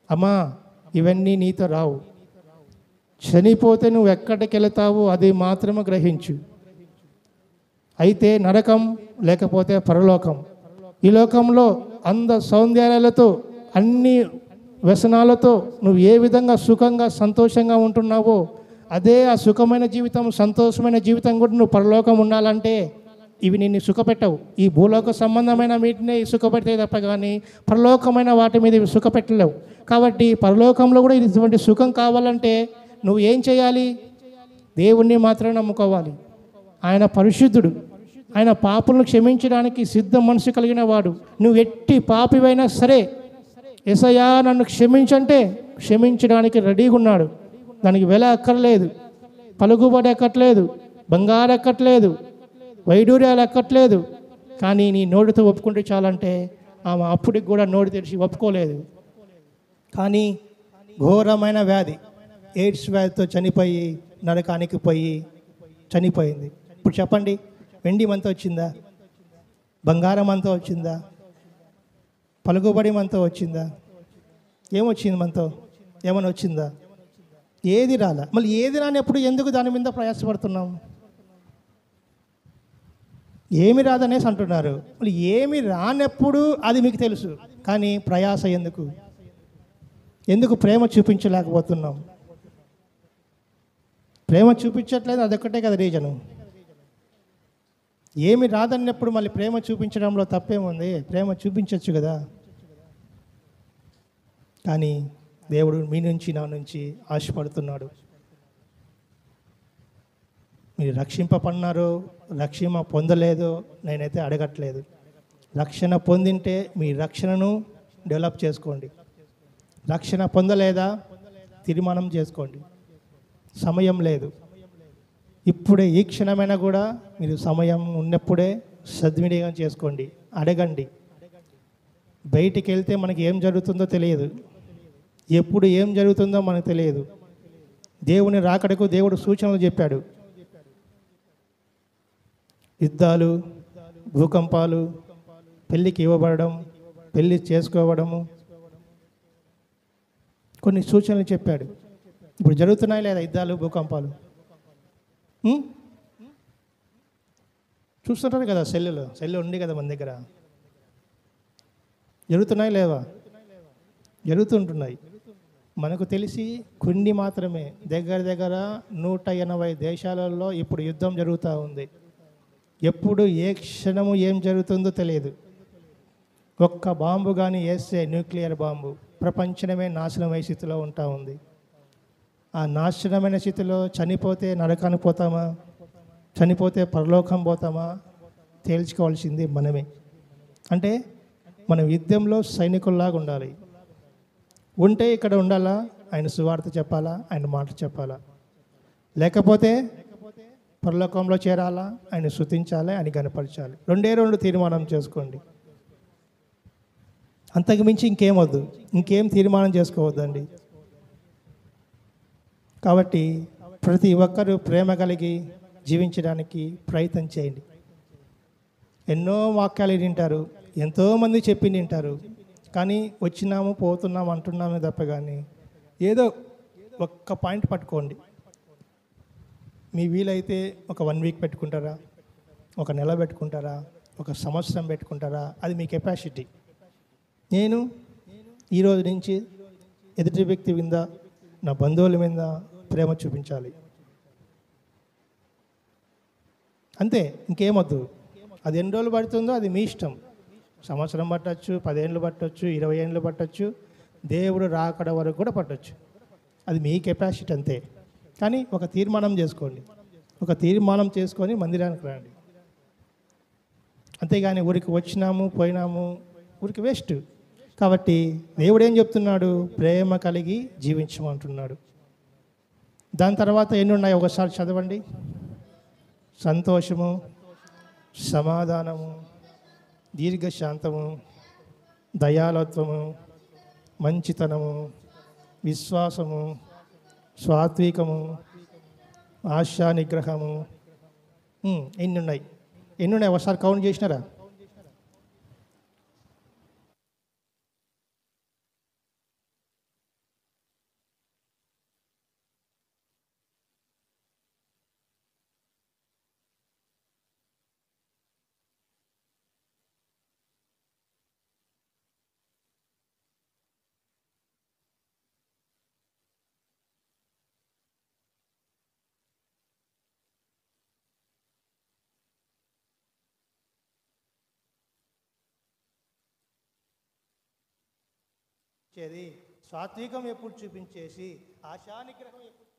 అమ్మా ఇవన్నీ నీతో రావు, చనిపోతే నువ్వు ఎక్కడికి వెళతావు అది మాత్రమే గ్రహించు. అయితే నరకం లేకపోతే పరలోకం. ఈ లోకంలో అంద సౌందర్యాలతో, అన్ని వ్యసనాలతో నువ్వు ఏ విధంగా సుఖంగా సంతోషంగా ఉంటున్నావో అదే ఆ సుఖమైన జీవితం, సంతోషమైన జీవితం కూడా నువ్వు పరలోకం ఉండాలంటే ఇవి నిన్ను సుఖపెట్టవు. ఈ భూలోక సంబంధమైన వీటిని సుఖపెడతాయి తప్ప కానీ పరలోకమైన వాటి మీద ఇవి సుఖపెట్టలేవు. కాబట్టి పరలోకంలో కూడా ఇటువంటి సుఖం కావాలంటే నువ్వు ఏం చేయాలి? దేవుణ్ణి మాత్రమే నమ్ముకోవాలి. ఆయన పరిశుద్ధుడు, ఆయన పాపులను క్షమించడానికి సిద్ధ మనసు కలిగిన వాడు. నువ్వు ఎట్టి పాపివైనా సరే యేసయ్యా నన్ను క్షమించంటే క్షమించడానికి రెడీగా ఉన్నాడు. దానికి వెల అక్కర్లేదు, పలుకుబడి ఎక్కట్లేదు, బంగారు ఎక్కట్లేదు, వైడూర్యాలు ఎక్కట్లేదు. కానీ నీ నోటితో ఒప్పుకుంటే చాలంటే ఆమె అప్పటికి కూడా నోటి తెరిచి ఒప్పుకోలేదు. కానీ ఘోరమైన వ్యాధి, ఎయిడ్స్ వ్యాధితో చనిపోయి నరకానికి పోయి చనిపోయింది. ఇప్పుడు చెప్పండి, వెండి మనతో వచ్చిందా? బంగారం అంతా వచ్చిందా? పలుకుబడి మనతో వచ్చిందా? ఏమొచ్చింది మనతో? ఏమైనా వచ్చిందా? ఏది రాలా. మళ్ళీ ఏది రానప్పుడు ఎందుకు దాని మీద ప్రయాసపడుతున్నాం? ఏమి రాదనేసి అంటున్నారు. మళ్ళీ ఏమి రానప్పుడు అది మీకు తెలుసు, కానీ ప్రయాస ఎందుకు? ఎందుకు ప్రేమ చూపించలేకపోతున్నాం? ప్రేమ చూపించట్లేదు, అదొక్కటే కదా రీజను. ఏమి రాదన్నప్పుడు మళ్ళీ ప్రేమ చూపించడంలో తప్పేముంది? ప్రేమ చూపించవచ్చు కదా. కానీ దేవుడు మీ నుంచి, నా నుంచి ఆశపడుతున్నాడు. మీరు రక్షింపబడినారో రక్షణ పొందలేదో నేనైతే అడగట్లేదు. రక్షణ పొందింటే మీ రక్షణను డెవలప్ చేసుకోండి. రక్షణ పొందలేదా తీర్మానం చేసుకోండి. సమయం లేదు. ఇప్పుడే ఈ క్షణమైనా కూడా మీరు సమయం ఉన్నప్పుడే సద్వినియోగం చేసుకోండి, అడగండి. బయటికి వెళ్తే మనకి ఏం జరుగుతుందో తెలియదు, ఎప్పుడు ఏం జరుగుతుందో మనకు తెలియదు. దేవుని రాకడకు దేవుడు సూచనలు చెప్పాడు. యుద్ధాలు, భూకంపాలు, పెళ్ళికి ఇవ్వబడడం, పెళ్ళి చేసుకోవడము, కొన్ని సూచనలు చెప్పాడు. ఇప్పుడు జరుగుతున్నాయి లేదా యుద్ధాలు, భూకంపాలు? చూస్తుంటారు కదా, సెల్లు ఉంది కదా మన దగ్గర. జరుగుతున్నాయి లేవా? జరుగుతుంటున్నాయి. మనకు తెలిసి కొన్ని మాత్రమే. దగ్గర 180 దేశాలలో ఇప్పుడు యుద్ధం జరుగుతూ ఉంది. ఎప్పుడు ఏ క్షణము ఏం జరుగుతుందో తెలియదు. ఒక్క బాంబు కానీ వేస్తే, న్యూక్లియర్ బాంబు, ప్రపంచమే నాశనమయ్యే స్థితిలో ఉంటా ఉంది. ఆ నాశనమైన స్థితిలో చనిపోతే నరకానికి పోతామా, చనిపోతే పరలోకం పోతామా, తేల్చుకోవాల్సింది మనమే. అంటే మనం యుద్ధంలో సైనికుల్లాగా ఉండాలి. ఉంటే ఇక్కడ ఉండాలా, ఆయన సువార్త చెప్పాలా, ఆయన మాట చెప్పాలా. లేకపోతే పరలోకంలో చేరాలా, ఆయన స్తుతించాలి, ఆయన కనపరచాలి. 2 తీర్మానం చేసుకోండి. అంతకు మించి ఇంకేమొద్దు, ఇంకేం తీర్మానం చేసుకోవద్దండి. కాబట్టి ప్రతి ఒక్కరూ ప్రేమ కలిగి జీవించడానికి ప్రయత్నం చేయండి. ఎన్నో వాక్యాలు వింటారు, ఎంతోమంది చెప్పి వింటారు, కానీ వచ్చినాము పోతున్నాము అంటున్నాము తప్ప కానీ ఏదో ఒక్క పాయింట్ పట్టుకోండి. మీ వీలైతే ఒక 1 వీక్ పెట్టుకుంటారా, ఒక నెల పెట్టుకుంటారా, ఒక సంవత్సరం పెట్టుకుంటారా, అది మీ కెపాసిటీ. నేను ఈరోజు నుంచి ఎదుటి వ్యక్తి మీద, నా బంధువుల మీద ప్రేమ చూపించాలి, అంతే, ఇంకేమొద్దు. అది ఎన్ని రోజులు పడుతుందో అది మీ ఇష్టం. సంవత్సరం పట్టచ్చు, 10 ఏళ్ళు పట్టచ్చు, 20 ఏళ్ళు పట్టచ్చు, దేవుడు రాకడ వరకు కూడా పట్టచ్చు. అది మీ కెపాసిటీ అంతే. కానీ ఒక తీర్మానం చేసుకోండి, ఒక తీర్మానం చేసుకొని మందిరానికి రండి. అంతేగాని ఊరికి వచ్చినాము పోయినాము ఊరికి వేస్ట్. కాబట్టి దేవుడు ఏం చెప్తున్నాడు? ప్రేమ కలిగి జీవించమంటున్నాడు. దాని తర్వాత ఎన్ని ఉన్నాయి ఒకసారి చదవండి. సంతోషము, సమాధానము, దీర్ఘశాంతము, దయాళత్వము, మంచితనము, విశ్వాసము, సాత్వికము, ఆశా నిగ్రహము. ఎన్ని ఉన్నాయి ఒకసారి కౌంట్ చేసినారా? సాత్వికం ఎప్పుడు చూపించేసి ఆశానిగ్రహం ఎప్పుడు?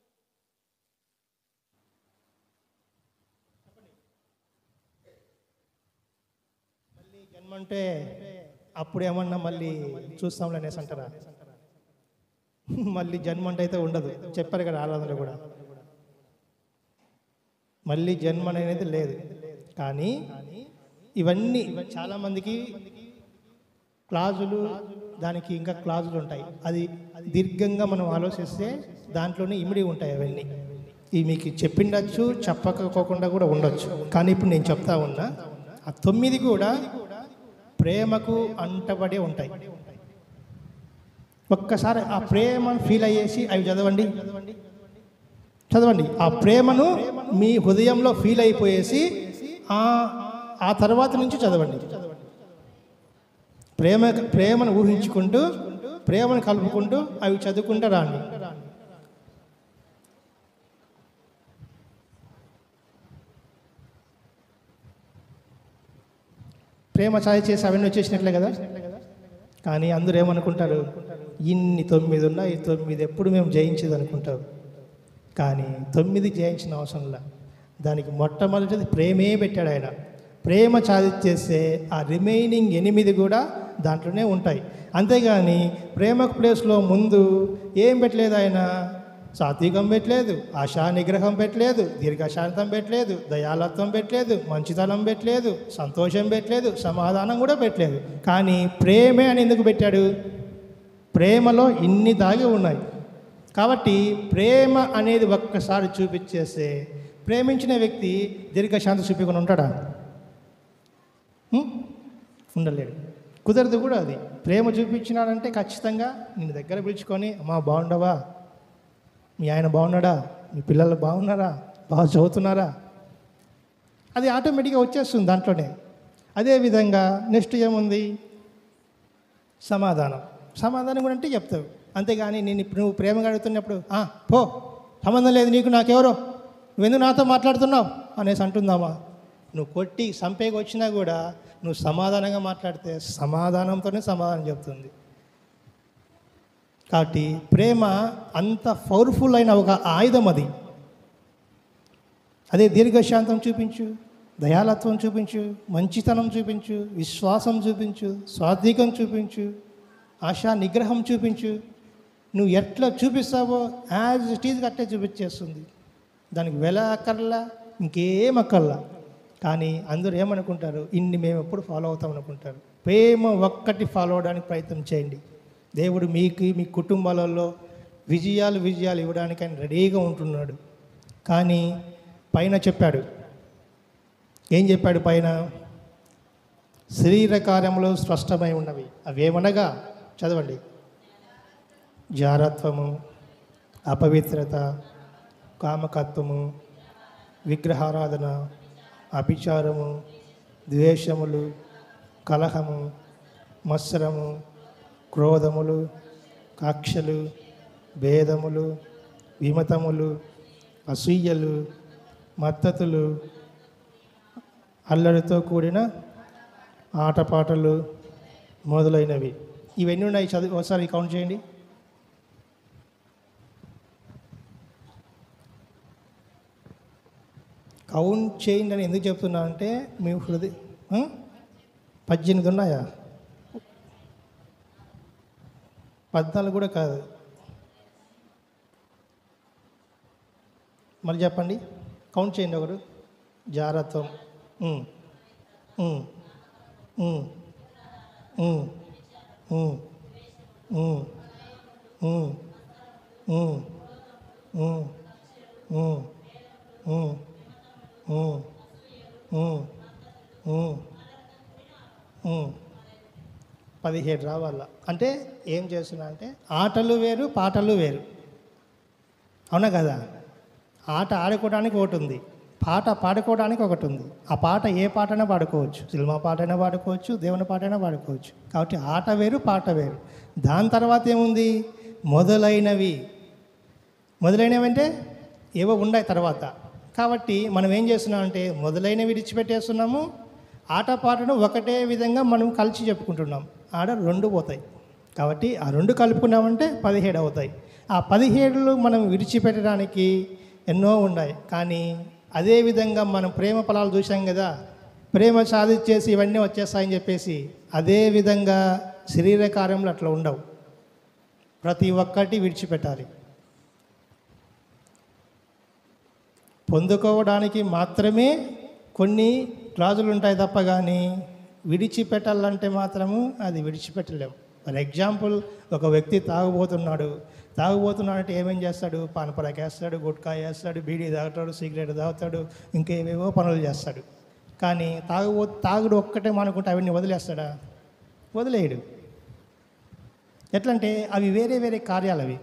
మళ్ళీ జన్మ అంటే అప్పుడు ఏమన్నా మళ్ళీ చూస్తాంలే అనేసి అంటారా? మళ్ళీ జన్మ అంటే అయితే ఉండదు. చెప్పారు కదా ఆరాధనలో కూడా, మళ్ళీ జన్మ అనేది లేదు. కానీ ఇవన్నీ చాలామందికి క్లాజులు, దానికి ఇంకా క్లాజులు ఉంటాయి. అది దీర్ఘంగా మనం ఆలోచిస్తే దాంట్లోనే ఇమిడి ఉంటాయి అవన్నీ. ఇవి మీకు చెప్పిండొచ్చు, చెప్పకపోకుండా కూడా ఉండొచ్చు. కానీ ఇప్పుడు నేను చెప్తా ఉన్నా ఆ 9 కూడా ప్రేమకు అంటబడి ఉంటాయి. ఒక్కసారి ఆ ప్రేమను ఫీల్ అయ్యేసి అవి చదవండి. ఆ ప్రేమను మీ హృదయంలో ఫీల్ అయిపోయేసి ఆ తర్వాత నుంచి చదవండి. ప్రేమను ఊహించుకుంటూ, ప్రేమను కలుపుకుంటూ అవి చదువుకుంటూ రాండి. ప్రేమ ఛాయ్ చేసి అవన్నీ వచ్చేసినట్లే కదా. కానీ అందరూ ఏమనుకుంటారు? ఇన్ని 9 ఉన్నాయి, 9 ఎప్పుడు మేము జయించేది అనుకుంటారు. కానీ 9 జయించిన అవసరంలా. దానికి మొట్టమొదటిది ప్రేమే పెట్టాడు ఆయన. ప్రేమ సాధించేస్తే ఆ రిమైనింగ్ 8 కూడా దాంట్లోనే ఉంటాయి. అంతేగాని ప్రేమ ప్లేస్లో ముందు ఏం పెట్టలేదు ఆయన. సాత్వికం పెట్టలేదు, ఆశా నిగ్రహం పెట్టలేదు, దీర్ఘశాంతం పెట్టలేదు, దయాలత్వం పెట్టలేదు, మంచితనం పెట్టలేదు, సంతోషం పెట్టలేదు, సమాధానం కూడా పెట్టలేదు. కానీ ప్రేమే అని ఎందుకు పెట్టాడు? ప్రేమలో ఇన్ని దాగి ఉన్నాయి. కాబట్టి ప్రేమ అనేది ఒక్కసారి చూపించేస్తే ప్రేమించిన వ్యక్తి దీర్ఘశాంతి చూపించుకొని ఉంటాడా? ఉండలేడు. కుదరదు కూడా. అది ప్రేమ చూపించినాడంటే ఖచ్చితంగా నిన్ను దగ్గర పిలుచుకొని, అమ్మా బాగుండవా, మీ ఆయన బాగున్నాడా, మీ పిల్లలు బాగున్నారా, బాగా చదువుతున్నారా, అది ఆటోమేటిక్గా వచ్చేస్తుంది దాంట్లోనే. అదేవిధంగా నెక్స్ట్ ఏముంది? సమాధానం కూడా అంటే చెప్తావు. అంతేగాని నేను ఇప్పుడు నువ్వు ప్రేమగా అడుగుతున్నప్పుడు పో, సంబంధం లేదు నీకు నాకెవరో, నువ్వెందుకు నాతో మాట్లాడుతున్నావు అనేసి అంటుందామా? నువ్వు కొట్టి సంపేకి వచ్చినా కూడా నువ్వు సమాధానంగా మాట్లాడితే సమాధానంతోనే సమాధానం చెప్తుంది. కాబట్టి ప్రేమ అంత పవర్ఫుల్ అయిన ఒక ఆయుధం అది. అదే దీర్ఘశాంతం చూపించు, దయాలత్వం చూపించు, మంచితనం చూపించు, విశ్వాసం చూపించు, సాత్వికం చూపించు, ఆశా నిగ్రహం చూపించు. నువ్వు ఎట్లా చూపిస్తావో యాజ్ ఇట్ ఈజ్ అట్టే చూపించేస్తుంది. దానికి వెల అక్కర్లా, ఇంకేం అక్కర్లా. కానీ అందరూ ఏమనుకుంటారు? ఇన్ని మేము ఎప్పుడు ఫాలో అవుతాం అనుకుంటారు. ప్రేమ ఒక్కటి ఫాలో అవడానికి ప్రయత్నం చేయండి. దేవుడు మీకు మీ కుటుంబాలలో విజయాలు ఇవ్వడానికి ఆయన రెడీగా ఉంటున్నాడు. కానీ పైన చెప్పాడు, ఏం చెప్పాడు పైన? శరీర కార్యములు స్పష్టమై ఉన్నవి. అవేమనగా చదవండి. జారత్వము, అపవిత్రత, కామకత్వము, విగ్రహారాధన, అభిచారము, ద్వేషములు, కలహము, మత్సరము, క్రోధములు, కక్షలు, భేదములు, విమతములు, అసూయలు, మత్తతులు, అల్లరితో కూడిన ఆటపాటలు మొదలైనవి. ఇవన్నీ ఉన్నాయి. చదివి ఒకసారి కౌంట్ చేయండి. కౌంట్ చేయండి అని ఎందుకు చెప్తున్నా అంటే, మీ హృదయం 18 ఉన్నాయా? 14 కూడా కాదు. మళ్ళీ చెప్పండి, కౌంట్ చేయండి ఒకరు. జారత్వం, పదిహేడు రావాల. అంటే ఏం చేస్తున్నా అంటే, ఆటలు వేరు, పాటలు వేరు. అవునా కదా? ఆట ఆడుకోవడానికి ఒకటి ఉంది, పాట పాడుకోవడానికి ఒకటి ఉంది. ఆ పాట ఏ పాటైనా పాడుకోవచ్చు, సినిమా పాటైనా పాడుకోవచ్చు, దేవుని పాటైనా పాడుకోవచ్చు. కాబట్టి ఆట వేరు, పాట వేరు. దాని తర్వాత ఏముంది? మొదలైనవి అంటే ఏవో ఉన్నాయి తర్వాత. కాబట్టి మనం ఏం చేస్తున్నామంటే, మొదలైనవి విడిచిపెట్టేస్తున్నాము. ఆట పాటను ఒకటే విధంగా మనం కలిసి చెప్పుకుంటున్నాం. ఆడ 2 పోతాయి. కాబట్టి ఆ 2 కలుపుకున్నామంటే 17 అవుతాయి. ఆ 17 మనం విడిచిపెట్టడానికి ఎన్నో ఉన్నాయి. కానీ అదేవిధంగా మనం ప్రేమ ఫలాలు చూసాం కదా, ప్రేమ సాధించేసి ఇవన్నీ వచ్చేస్తాయని చెప్పేసి, అదేవిధంగా శరీర కార్యములు అట్లా ఉండవు. ప్రతి ఒక్కటి విడిచిపెట్టాలి. పొందుకోవడానికి మాత్రమే కొన్ని క్లాజులు ఉంటాయి తప్ప, కానీ విడిచిపెట్టాలంటే మాత్రము అది విడిచిపెట్టలేము. ఫర్ ఎగ్జాంపుల్, ఒక వ్యక్తి తాగుబోతున్నాడు అంటే ఏమేం చేస్తాడు? పానపరాకి వేస్తాడు, గుట్కా వేస్తాడు, బీడీ తాగుతాడు, సిగరెట్ తాగుతాడు, ఇంకేవేవో పనులు చేస్తాడు. కానీ తాగుడు ఒక్కటే మానుకుంటే అవన్నీ వదిలేస్తాడా? వదిలేయడు. ఎట్లంటే అవి వేరే వేరే కార్యాలు అవి.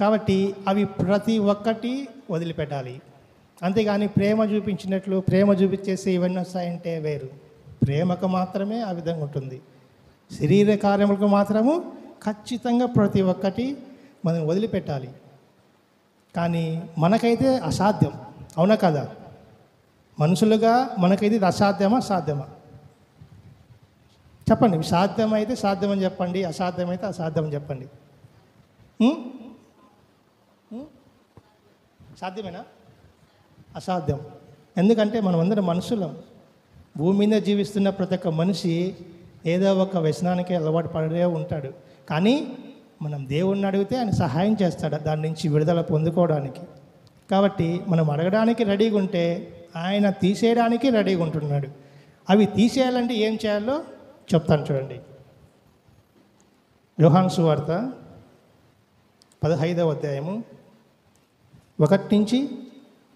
కాబట్టి అవి ప్రతి ఒక్కటి వదిలిపెట్టాలి. అంతేగాని ప్రేమ చూపించినట్లు ప్రేమ చూపించేసి ఇవన్నీ వస్తాయంటే వేరు. ప్రేమకు మాత్రమే ఆ విధంగా ఉంటుంది. శరీర కార్యములకు మాత్రము ఖచ్చితంగా ప్రతి ఒక్కటి మనం వదిలిపెట్టాలి. కానీ మనకైతే అసాధ్యం. అవునా కదా? మనుషులుగా మనకైతే ఇది అసాధ్యమా, సాధ్యమా? చెప్పండి. సాధ్యమైతే సాధ్యమని చెప్పండి, అసాధ్యమైతే అసాధ్యమని చెప్పండి. సాధ్యమేనా? అసాధ్యం. ఎందుకంటే మనం అందరం మనుషులం. భూమి మీద జీవిస్తున్న ప్రతి ఒక్క మనిషి ఏదో ఒక వ్యసనానికి అలవాటు పడే ఉంటాడు. కానీ మనం దేవుణ్ణి అడిగితే ఆయన సహాయం చేస్తాడు దాని నుంచి విడుదల పొందుకోవడానికి. కాబట్టి మనం అడగడానికి రెడీగా ఉంటే ఆయన తీసేయడానికి రెడీగా ఉంటున్నాడు. అవి తీసేయాలంటే ఏం చేయాలో చెప్తాను చూడండి. యోహాను సువార్త 15వ అధ్యాయము 1 నుంచి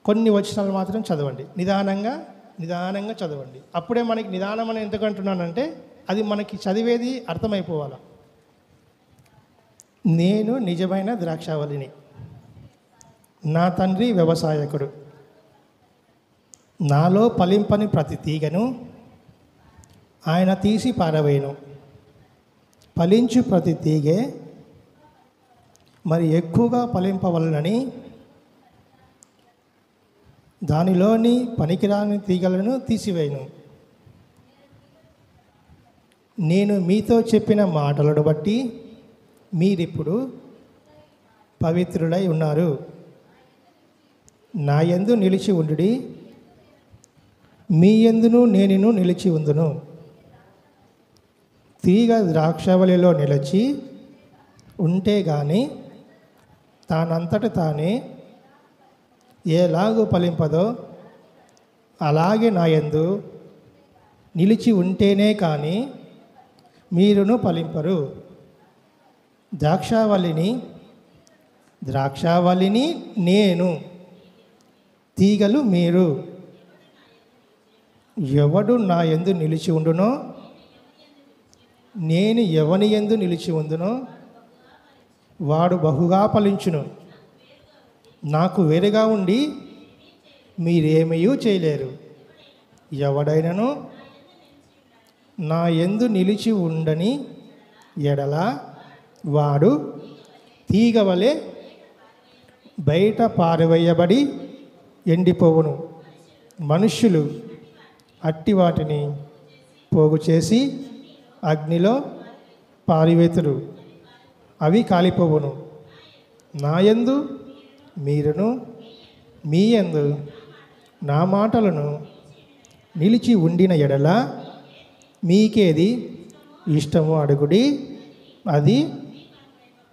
కొన్ని వచనాలు మాత్రం చదవండి. నిదానంగా చదవండి. అప్పుడే మనకి నిదానం అని ఎందుకంటున్నానంటే అది మనకి చదివేది అర్థమైపోవాలి. నేను నిజమైన ద్రాక్షావళిని, నా తండ్రి వ్యవసాయకుడు. నాలో ఫలింపని ప్రతి తీగను ఆయన తీసి పారవేయును. ఫలించు ప్రతి తీగే మరి ఎక్కువగా ఫలింపవలనని దానిలోని పనికిరాని తీగలను తీసివేయను. నేను మీతో చెప్పిన మాటలను బట్టి మీరిప్పుడు పవిత్రులై ఉన్నారు. నా యందు నిలిచి ఉండుడి, మీ యందును నేను నిలిచి ఉందును. తీగ ద్రాక్షవల్లిలో నిలిచి ఉంటే గాని తానంతట తానే ఎలాగూ ఫలింపదో అలాగే నా యందు నిలిచి ఉంటేనే కానీ మీరును ఫలింపరు. ద్రాక్షావల్లిని నేను, తీగలు మీరు. ఎవడు నా యందు నిలిచి ఉండునో, నేను ఎవని యందు నిలిచి ఉందునో వాడు బహుగా ఫలించును. నాకు వేరుగా ఉండి మీరేమీ చేయలేరు. ఎవడైనను నా యందు నిలిచి ఉండని ఎడల వాడు తీగ వలె బయట పారవేయబడి ఎండిపోవును. మనుష్యులు అట్టి వాటిని పోగు చేసి అగ్నిలో పారివేతురు, అవి కాలిపోవును. నా యందు మీరును, మీ యందు నా మాటలను నిలిచి ఉండిన ఎడల మీకేది ఇష్టమో అడుగుడి, అది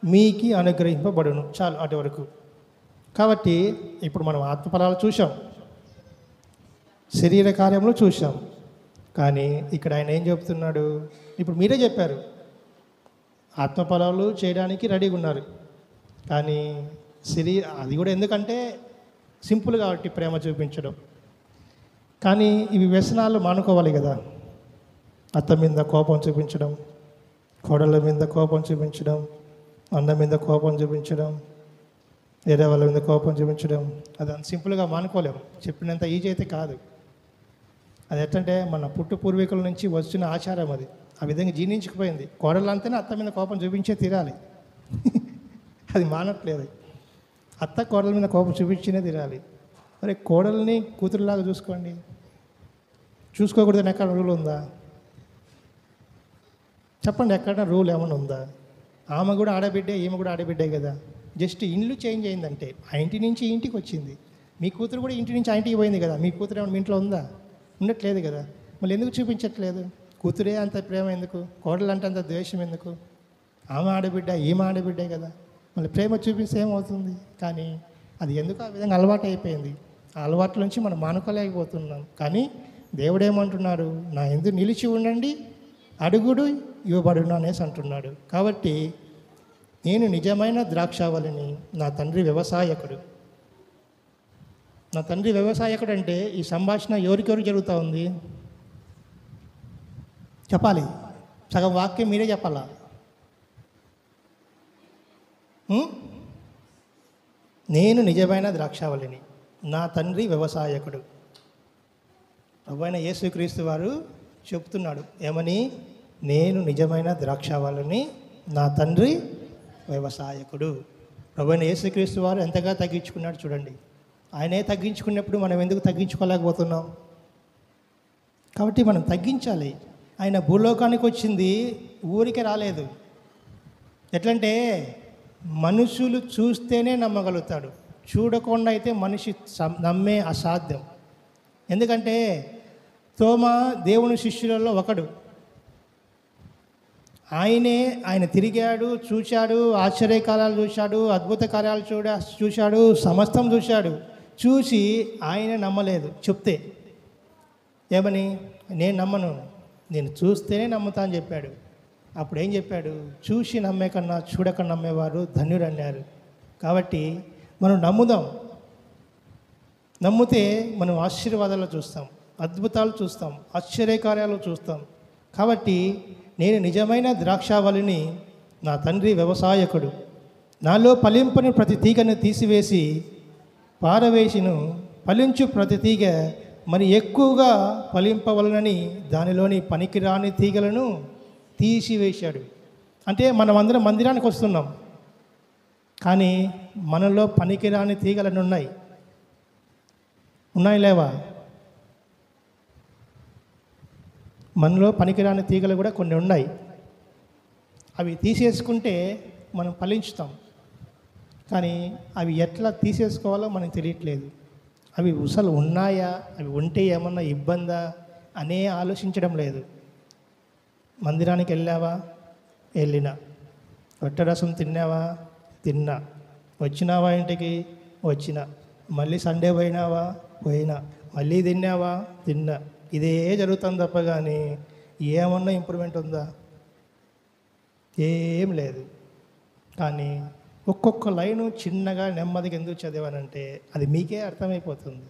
మీకి అనుగ్రహింపబడును. చాలు అటు వరకు. కాబట్టి ఇప్పుడు మనం ఆత్మఫలాలు చూసాం, శరీర కార్యములు చూసాం. కానీ ఇక్కడ ఆయన ఏం చెప్తున్నాడు? ఇప్పుడు మీరే చెప్పారు, ఆత్మఫలాలు చేయడానికి రెడీగా ఉన్నారు. కానీ అది కూడా ఎందుకంటే సింపుల్ కాబట్టి ప్రేమ చూపించడం. కానీ ఇవి వ్యసనాలు మానుకోవాలి కదా. అత్త మీద కోపం చూపించడం, కోడళ్ళ మీద కోపం చూపించడం, అన్న మీద కోపం చూపించడం, వేరే వాళ్ళ మీద కోపం చూపించడం, అది అంత సింపుల్గా మానుకోలేము. చెప్పినంత ఈజీ అయితే కాదు. అది ఎట్లంటే మన పూర్వీకుల నుంచి వచ్చిన ఆచారం అది. ఆ విధంగా జీర్ణించుకుపోయింది. కోడళ్ళంతేనే అత్త మీద కోపం చూపించే తీరాలి. అది మానట్లేదు. అత్త కోడల మీద కోపం చూపించినే తీరాలి. మరి కోడల్ని కూతురులాగా చూసుకోండి. చూసుకోకూడదని ఎక్కడ రూల్ ఉందా? చెప్పండి, ఎక్కడ రూల్ ఏమైనా ఉందా? ఆమె కూడా ఆడబిడ్డే, ఈమె కూడా ఆడబిడ్డే కదా. జస్ట్ ఇండ్లు చేంజ్ అయిందంటే ఆ ఇంటి నుంచి ఇంటికి వచ్చింది. మీ కూతురు కూడా ఇంటి నుంచి ఆ ఇంటికి పోయింది కదా. మీ కూతురు ఏమైనా మీ ఇంట్లో ఉందా? ఉండట్లేదు కదా. మళ్ళీ ఎందుకు చూపించట్లేదు? కూతురే అంత ప్రేమ ఎందుకు? కోడలు అంటే అంత ద్వేషం ఎందుకు? ఆమె ఆడబిడ్డ, ఈమె ఆడబిడ్డే కదా. మళ్ళీ ప్రేమ చూపిస్తే ఏమవుతుంది? కానీ అది ఎందుకు ఆ విధంగా అలవాటు అయిపోయింది. ఆ అలవాట్ల నుంచి మనం మానుకోలేకపోతున్నాం. కానీ దేవుడు ఏమంటున్నాడు? నా యందు నిలిచి ఉండండి, అడుగుడు ఇవ్వబడును అనేసి అంటున్నాడు. కాబట్టి నేను నిజమైన ద్రాక్షావళిని, నా తండ్రి వ్యవసాయకుడు. నా తండ్రి వ్యవసాయకుడు అంటే ఈ సంభాషణ ఎవరికెవరు జరుగుతూ ఉంది? చెప్పాలి. సగం వాక్యం మీరే చెప్పాలా? నేను నిజమైన ద్రాక్షావళిని, నా తండ్రి వ్యవసాయకుడు. ప్రభువైన యేసుక్రీస్తు వారు చెప్తున్నాడు ఏమని? నేను నిజమైన ద్రాక్షావళిని, నా తండ్రి వ్యవసాయకుడు. ప్రభువైన యేసుక్రీస్తు వారు ఎంతగా తగ్గించుకున్నాడు చూడండి. ఆయనే తగ్గించుకున్నప్పుడు మనం ఎందుకు తగ్గించుకోలేకపోతున్నాం? కాబట్టి మనం తగ్గించాలి. ఆయన భూలోకానికి వచ్చింది ఊరికే రాలేదు. ఎట్లంటే మనుషులు చూస్తేనే నమ్మగలుగుతాడు, చూడకుండా అయితే మనిషి నమ్మే అసాధ్యం. ఎందుకంటే తోమా దేవుని శిష్యులలో ఒకడు. ఆయన తిరిగాడు, చూశాడు, ఆశ్చర్యకార్యాలు చూశాడు, అద్భుత కార్యాలు చూశాడు, సమస్తం చూశాడు. చూసి ఆయన నమ్మలేదు. చెప్తే ఏమని, నేను నమ్మను, నేను చూస్తేనే నమ్ముతా అని చెప్పాడు. అప్పుడు ఏం చెప్పాడు, చూసి నమ్మే కన్నా చూడక నమ్మేవారు ధన్యుడు అన్నారు. కాబట్టి మనం నమ్ముదాం. నమ్మితే మనం ఆశీర్వాదాలు చూస్తాం, అద్భుతాలు చూస్తాం, ఆశ్చర్యకార్యాలు చూస్తాం. కాబట్టి నేను నిజమైన ద్రాక్షావళిని, నా తండ్రి వ్యవసాయకుడు. నాలో ఫలింపని ప్రతి తీగను తీసివేసి పారవేసిను, ఫలించు ప్రతి తీగ మరి ఎక్కువగా ఫలింపవలనని దానిలోని పనికిరాని తీగలను తీసివేశాడు. అంటే మనమందరం మందిరానికి వస్తున్నాం, కానీ మనలో పనికిరాని తీగలను ఉన్నాయి లేవా? మనలో పనికిరాని తీగలు కూడా కొన్ని ఉన్నాయి. అవి తీసేసుకుంటే మనం ఫలించుతాం, కానీ అవి ఎట్లా తీసేసుకోవాలో మనకు తెలియట్లేదు. అవి అసలు ఉన్నాయా, అవి ఉంటే ఏమన్నా ఇబ్బందా అనే ఆలోచించడం లేదు. మందిరానికి వెళ్ళావా, వెళ్ళినా. రొట్టెరసం తిన్నావా, తిన్నా. వచ్చినావా ఇంటికి, వచ్చినా. మళ్ళీ సండే పోయినావా, పోయినా. మళ్ళీ తిన్నావా, తిన్నా. ఇదే జరుగుతుంది తప్ప కానీ ఏమన్నా ఇంప్రూవ్మెంట్ ఉందా? ఏం లేదు. కానీ ఒక్కొక్క లైను చిన్నగా నెమ్మదిగా ఎందుకు చదివానంటే అది మీకే అర్థమైపోతుంది.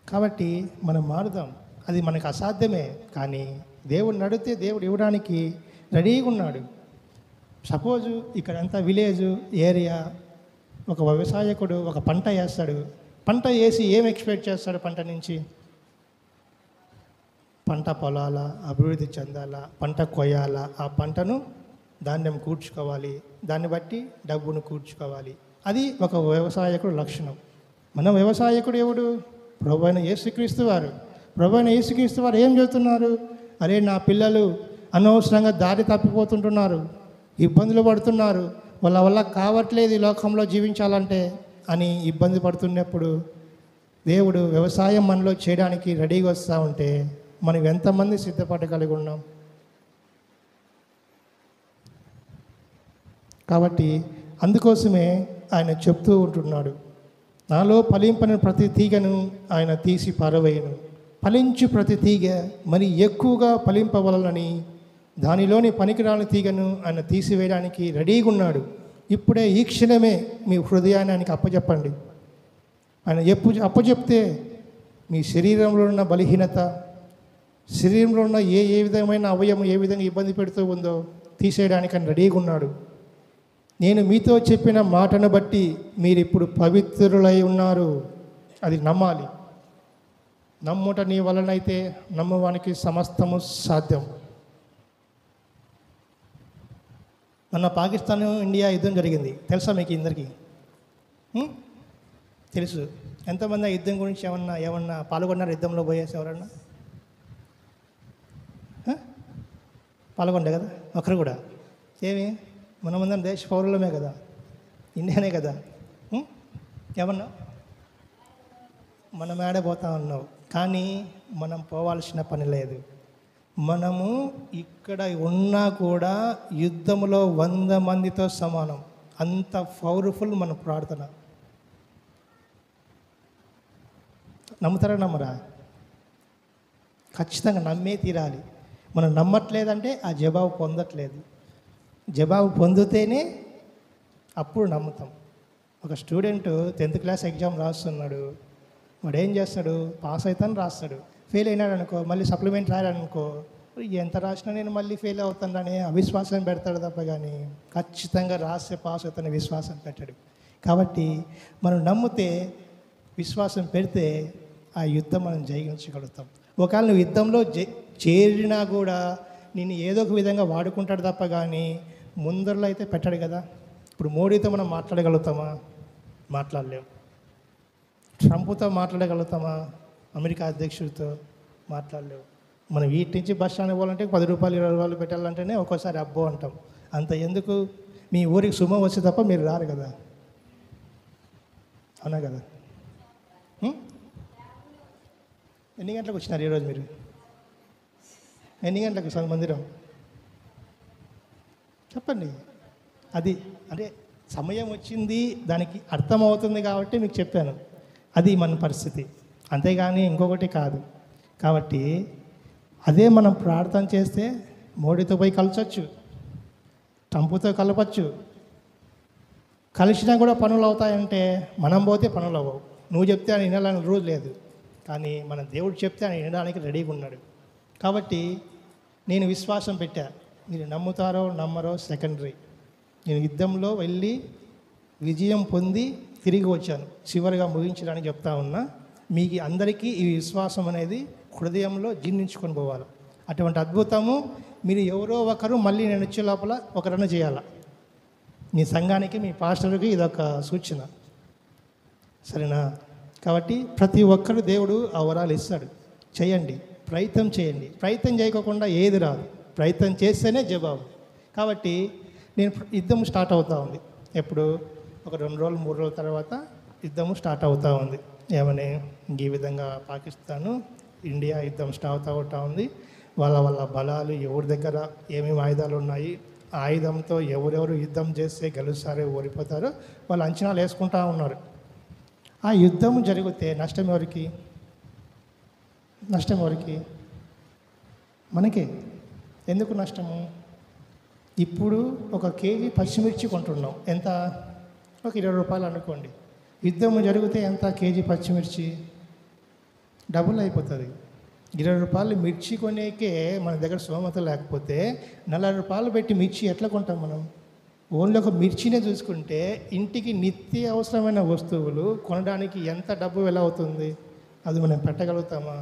కాబట్టి మనం మారుదాం. అది మనకు అసాధ్యమే, కానీ దేవుడిని అడిగితే దేవుడు ఇవ్వడానికి రెడీగా ఉన్నాడు. సపోజు ఇక్కడంతా విలేజు ఏరియా, ఒక వ్యవసాయకుడు ఒక పంట వేస్తాడు. పంట వేసి ఏం ఎక్స్పెక్ట్ చేస్తాడు? పంట నుంచి పంట పొలాల అభివృద్ధి చెందాలా, పంట కొయ్యాలా, ఆ పంటను ధాన్యం కూర్చుకోవాలి, దాన్ని బట్టి డబ్బును కూర్చుకోవాలి. అది ఒక వ్యవసాయకుడు లక్షణం. మన వ్యవసాయకుడు ఎవడు? ప్రభువైన యేసుక్రీస్తు వారు. ప్రభువైన యేసుక్రీస్తు వారు ఏం చెబుతున్నారు? అరే, నా పిల్లలు అనవసరంగా దారి తప్పిపోతుంటున్నారు, ఇబ్బందులు పడుతున్నారు, వాళ్ళ వల్ల కావట్లేదు ఈ లోకంలో జీవించాలంటే అని ఇబ్బంది పడుతున్నప్పుడు దేవుడు వ్యవసాయం మనలో చేయడానికి రెడీగా వస్తూ ఉంటే మనం ఎంతమంది సిద్ధపడగలిగి ఉన్నాం? కాబట్టి అందుకోసమే ఆయన చెప్తూ ఉంటున్నాడు, నాలో ఫలింపని ప్రతి తీగను ఆయన తీసి పారవేయను, ఫలించు ప్రతి తీగ మరి ఎక్కువగా ఫలింపవలనని దానిలోని పనికిరాని తీగను ఆయన తీసివేయడానికి రెడీగా ఉన్నాడు. ఇప్పుడే ఈ క్షణమే మీ హృదయాన్ని ఆయనకి అప్పచెప్పండి. ఆయన అప్పచెప్తే మీ శరీరంలో ఉన్న బలహీనత, శరీరంలో ఉన్న ఏ విధమైన అవయవం ఏ విధంగా ఇబ్బంది పెడుతూ ఉందో తీసేయడానికి ఆయన రెడీగా ఉన్నాడు. నేను మీతో చెప్పిన మాటను బట్టి మీరు ఇప్పుడు పవిత్రులై ఉన్నారు. అది నమ్మాలి. నమ్ముట నీ వలనైతే నమ్మవానికి సమస్తము సాధ్యం. మొన్న పాకిస్తాన్ ఇండియా యుద్ధం జరిగింది, తెలుసా మీకు అందరికీ? తెలుసు. ఎంతమంది ఆ యుద్ధం గురించి ఏమన్నా పాల్గొన్నారు? యుద్ధంలో పోయేసి ఎవరన్నా పాల్గొండే కదా? ఒకరు కూడా. ఏమి, మనమందరం దేశ పౌరులమే కదా, ఇండియానే కదా. ఏమన్నా మనం ఆడబోతా ఉన్నావు, కానీ మనం పోవాల్సిన పని లేదు. మనము ఇక్కడ ఉన్నా కూడా యుద్ధంలో 100 మందితో సమానం. అంత పవర్ఫుల్ మన ప్రార్థన. నమ్ముతారా నమ్మరా? ఖచ్చితంగా నమ్మే తీరాలి. మనం నమ్మట్లేదంటే ఆ జవాబు పొందట్లేదు. జవాబు పొందితేనే అప్పుడు నమ్ముతాం. ఒక స్టూడెంట్ 10th క్లాస్ ఎగ్జామ్ రాస్తున్నాడు. వాడు ఏం చేస్తాడు? పాస్ అవుతాను రాస్తాడు. ఫెయిల్ అయినాడు అనుకో, మళ్ళీ సప్లిమెంట్ రాయాలనుకో, ఎంత రాసినా నేను మళ్ళీ ఫెయిల్ అవుతానని అవిశ్వాసం పెడతాడు తప్ప కానీ ఖచ్చితంగా రాస్తే పాస్ అవుతానే విశ్వాసం పెట్టాడు. కాబట్టి మనం నమ్మితే, విశ్వాసం పెడితే ఆ యుద్ధం మనం జయించగలుగుతాం. ఒకవేళ నువ్వు యుద్ధంలో చేరినా కూడా నేను ఏదో ఒక విధంగా వాడుకుంటాడు తప్ప కానీ ముందరలో అయితే పెట్టాడు కదా. ఇప్పుడు మోడీతో మనం మాట్లాడగలుగుతామా? మాట్లాడలేము. ట్రంప్తో మాట్లాడగలుగుతామా? అమెరికా అధ్యక్షుడితో మాట్లాడలేవు. మనం వీటి నుంచి బస్ స్టాండ్ పోవాలంటే 10 రూపాయలు 20 రూపాయలు పెట్టాలంటేనే ఒక్కోసారి అబ్బో అంటాం. అంత ఎందుకు? మీ ఊరికి సుమో వచ్చే తప్ప మీరు రారు కదా, అవునా కదా? ఎన్ని గంటలకు వచ్చినారు ఈరోజు మీరు? ఎన్ని గంటలకు మందిరం? చెప్పండి. అది అంటే సమయం వచ్చింది, దానికి అర్థమవుతుంది కాబట్టి మీకు చెప్పాను. అది మన పరిస్థితి, అంతేగాని ఇంకొకటి కాదు. కాబట్టి అదే మనం ప్రార్థన చేస్తే మోడీతో పోయి కలచచ్చు, ట్రంప్తో కలపచ్చు. కలిసినా కూడా పనులు అవుతాయంటే మనం పోతే పనులు అవ్వవు. నువ్వు చెప్తే ఆయన వినాలని రూల్ లేదు, కానీ మన దేవుడు చెప్తే ఆయన వినడానికి రెడీగా ఉన్నాడు. కాబట్టి నేను విశ్వాసం పెట్టా. మీరు నమ్ముతారో నమ్మరో సెకండరీ. నేను యుద్ధంలో వెళ్ళి విజయం పొంది తిరిగి వచ్చాను. చివరిగా ముగించడానికి చెప్తా ఉన్నా, మీకు అందరికీ ఈ విశ్వాసం అనేది హృదయంలో జీర్ణించుకొని పోవాలి. అటువంటి అద్భుతము మీరు ఎవరో ఒకరు మళ్ళీ నేను వచ్చే లోపల ఒకరన్నా చేయాలి. మీ సంఘానికి, మీ పాస్టర్కి ఇదొక సూచన, సరేనా? కాబట్టి ప్రతి ఒక్కరు దేవుడు ఆ వరాలు ఇస్తాడు. చేయండి, ప్రయత్నం చేయండి. ప్రయత్నం చేయకోకుండా ఏది రాదు, ప్రయత్నం చేస్తేనే జవాబు. కాబట్టి నేను యుద్ధం స్టార్ట్ అవుతూ ఉంది. ఎప్పుడు ఒక 2 రోజులు 3 రోజుల తర్వాత యుద్ధము స్టార్ట్ అవుతూ ఉంది. ఏమని ఈ విధంగా పాకిస్తాను ఇండియా యుద్ధం స్టార్ట్ అవుతూ ఉంది. వాళ్ళ బలాలు, ఎవరి దగ్గర ఏమేమి ఆయుధాలు ఉన్నాయి, ఆ ఆయుధంతో ఎవరెవరు యుద్ధం చేస్తే గెలుస్తారో ఓడిపోతారో వాళ్ళు అంచనాలు వేసుకుంటూ ఉన్నారు. ఆ యుద్ధం జరిగితే నష్టం ఎవరికి? నష్టం ఎవరికి? మనకే. ఎందుకు నష్టము? ఇప్పుడు 1 కేజీ పచ్చిమిర్చి కొంటున్నాం, ఎంత? ఒక 20 రూపాయలు అనుకోండి. యుద్ధము జరిగితే ఎంత కేజీ పచ్చిమిర్చి? డబుల్ అయిపోతుంది. 20 రూపాయలు మిర్చి కొనేకే మన దగ్గర స్తోమత లేకపోతే 40 రూపాయలు పెట్టి మిర్చి ఎట్లా కొంటాం మనం? ఓన్లీ ఒక మిర్చినే చూసుకుంటే ఇంటికి నిత్య అవసరమైన వస్తువులు కొనడానికి ఎంత డబ్బు ఎలా అవుతుంది? అది మనం పెట్టగలుగుతామా?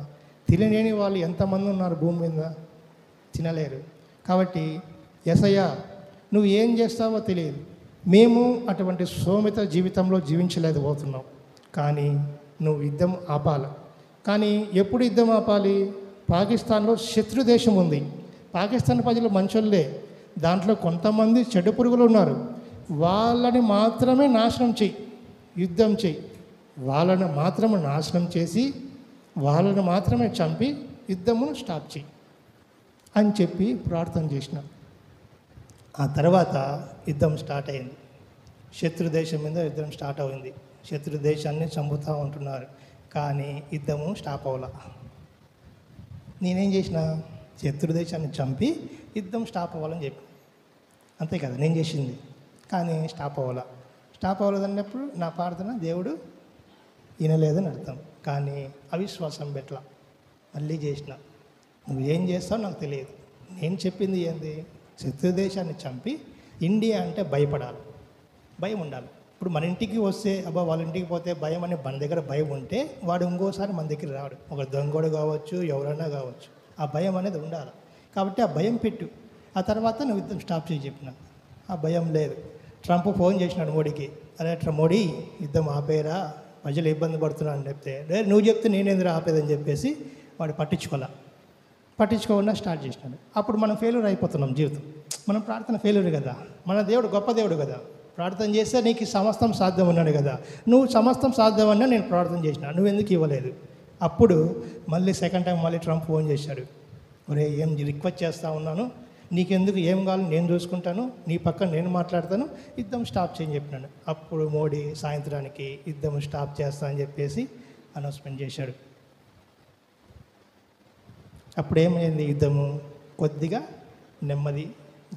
తినలేని వాళ్ళు ఎంతమంది ఉన్నారు భూమి మీద? తినలేరు. కాబట్టి యేసయ్యా నువ్వు ఏం చేస్తావో తెలియదు, మేము అటువంటి స్తోమత జీవితంలో జీవించలేకపోతున్నాం, కానీ నువ్వు యుద్ధం ఆపాలి. కానీ ఎప్పుడు యుద్ధం ఆపాలి? పాకిస్తాన్లో శత్రు దేశం ఉంది. పాకిస్తాన్ ప్రజలు మంచోళ్ళే, దాంట్లో కొంతమంది చెడు పురుగులు ఉన్నారు. వాళ్ళని మాత్రమే నాశనం చెయ్యి, యుద్ధం చెయ్యి. వాళ్ళని మాత్రమే నాశనం చేసి వాళ్ళని మాత్రమే చంపి యుద్ధమును స్టాప్ చెయ్యి అని చెప్పి ప్రార్థన చేసిన. ఆ తర్వాత యుద్ధం స్టార్ట్ అయింది. శత్రు దేశం మీద యుద్ధం స్టార్ట్ అయింది. శత్రు దేశాన్ని చంపుతూ ఉంటున్నారు, కానీ యుద్ధము స్టాప్ అవ్వాల. నేనేం చేసిన? శత్రు దేశాన్ని చంపి యుద్ధం స్టాప్ అవ్వాలని చెప్పి, అంతే కదా నేను చేసింది. కానీ స్టాప్ అవ్వాల. స్టాప్ అవ్వలేదన్నప్పుడు నా ప్రార్థన దేవుడు వినలేదని అర్థం. కానీ అవిశ్వాసం పెట్ల మళ్ళీ చేసిన. నువ్వు ఏం చేస్తావు నాకు తెలియదు. నేను చెప్పింది ఏంది? శత్రు దేశాన్ని చంపి ఇండియా అంటే భయపడాలి, భయం ఉండాలి. ఇప్పుడు మన ఇంటికి వస్తే అబ్బా వాళ్ళ ఇంటికి పోతే భయం అని మన దగ్గర భయం ఉంటే వాడు ఇంకోసారి మన దగ్గర రాడు. ఒక దొంగోడు కావచ్చు, ఎవరైనా కావచ్చు, ఆ భయం అనేది ఉండాలి. కాబట్టి ఆ భయం పెట్టు. ఆ తర్వాత నువ్వు యుద్ధం స్టాప్ చేసి చెప్పిన. ఆ భయం లేదు. ట్రంప్ ఫోన్ చేసినాడు మోడీకి, అరే మోడీ యుద్ధం ఆపేరా, ప్రజలు ఇబ్బంది పడుతున్నాను అని చెప్తే, నువ్వు చెప్తే నేనేంద్ర ఆపేదని చెప్పేసి వాడు పట్టించుకోకుండా స్టార్ట్ చేసినాడు. అప్పుడు మనం ఫెయిల్యూర్ అయిపోతున్నాం జీవితం. మనం ప్రార్థన ఫెయిల్యూర్ కదా. మన దేవుడు గొప్ప దేవుడు కదా. ప్రార్థన చేస్తే నీకు సమస్తం సాధ్యం అన్నాడు కదా. నువ్వు సమస్తం సాధ్యం అన్నా నేను ప్రార్థన చేసిన, నువ్వు ఎందుకు ఇవ్వలేదు? అప్పుడు మళ్ళీ సెకండ్ టైం మళ్ళీ ట్రంప్ ఫోన్ చేశాడు, ఒరే ఏం రిక్వెస్ట్ చేస్తూ ఉన్నాను, నీకెందుకు, ఏం కావాలి నేను చూసుకుంటాను, నీ పక్కన నేను మాట్లాడతాను, యుద్ధం స్టాప్ చేయని చెప్పినాను. అప్పుడు మోడీ సాయంత్రానికి యుద్ధం స్టాప్ చేస్తా అని చెప్పేసి అనౌన్స్మెంట్ చేశాడు. అప్పుడు ఏమైంది? యుద్ధము కొద్దిగా నెమ్మది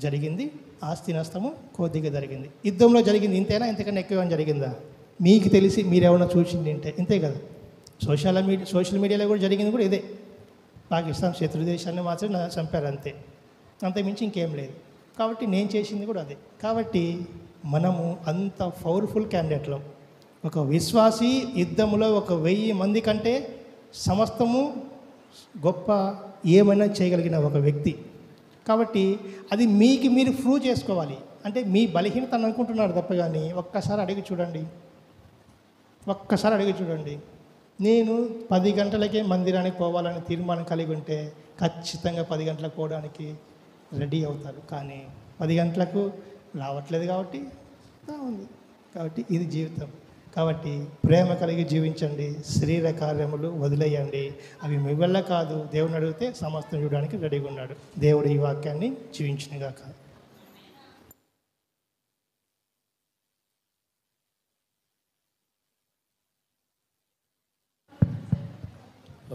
జరిగింది, ఆస్తి నష్టము కొద్దిగా జరిగింది. యుద్ధంలో జరిగింది ఇంతేనా? ఇంతకన్నా ఎక్కువ జరిగిందా? మీకు తెలిసి మీరేమన్నా చూసింది అంటే ఇంతే కదా. సోషల్ మీడియాలో కూడా జరిగింది కూడా ఇదే. పాకిస్తాన్ శత్రు దేశాన్ని మాత్రం చంపారు, అంతే మించి ఇంకేం లేదు. కాబట్టి నేను చేసింది కూడా అదే. కాబట్టి మనము అంత పవర్ఫుల్ క్యాండిడేట్లం. ఒక విశ్వాసి యుద్ధంలో 1000 మంది కంటే సమస్తము గొప్ప ఏమైనా చేయగలిగిన ఒక వ్యక్తి. కాబట్టి అది మీకు మీరు ప్రూవ్ చేసుకోవాలి. అంటే మీ బలహీనత అనుకుంటున్నారు తప్ప కానీ ఒక్కసారి అడిగి చూడండి. నేను 10 గంటలకే మందిరానికి పోవాలని తీర్మానం కలిగి ఉంటే ఖచ్చితంగా 10 గంటలకు పోవడానికి రెడీ అవుతారు. కానీ 10 గంటలకు రావట్లేదు కాబట్టి ఉంది. కాబట్టి ఇది జీవితం. కాబట్టి ప్రేమ కలిగి జీవించండి, శరీర కార్యములు వదిలేయండి. అవి మీ వల్ల కాదు, దేవుని అడిగితే సమస్తం చూడడానికి రెడీగా ఉన్నాడు. దేవుడు ఈ వాక్యాన్ని జీవించినగాక.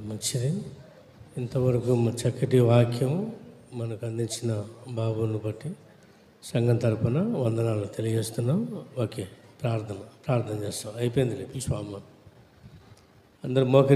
మంచిది. ఇంతవరకు చక్కటి వాక్యం మనకు అందించిన బాబుని బట్టి సంఘం తరపున వందనాలు తెలియజేస్తున్నాం. ఓకే, ప్రార్థన చేస్తాం. అయిపోయింది. స్వామి అందరు మోకరి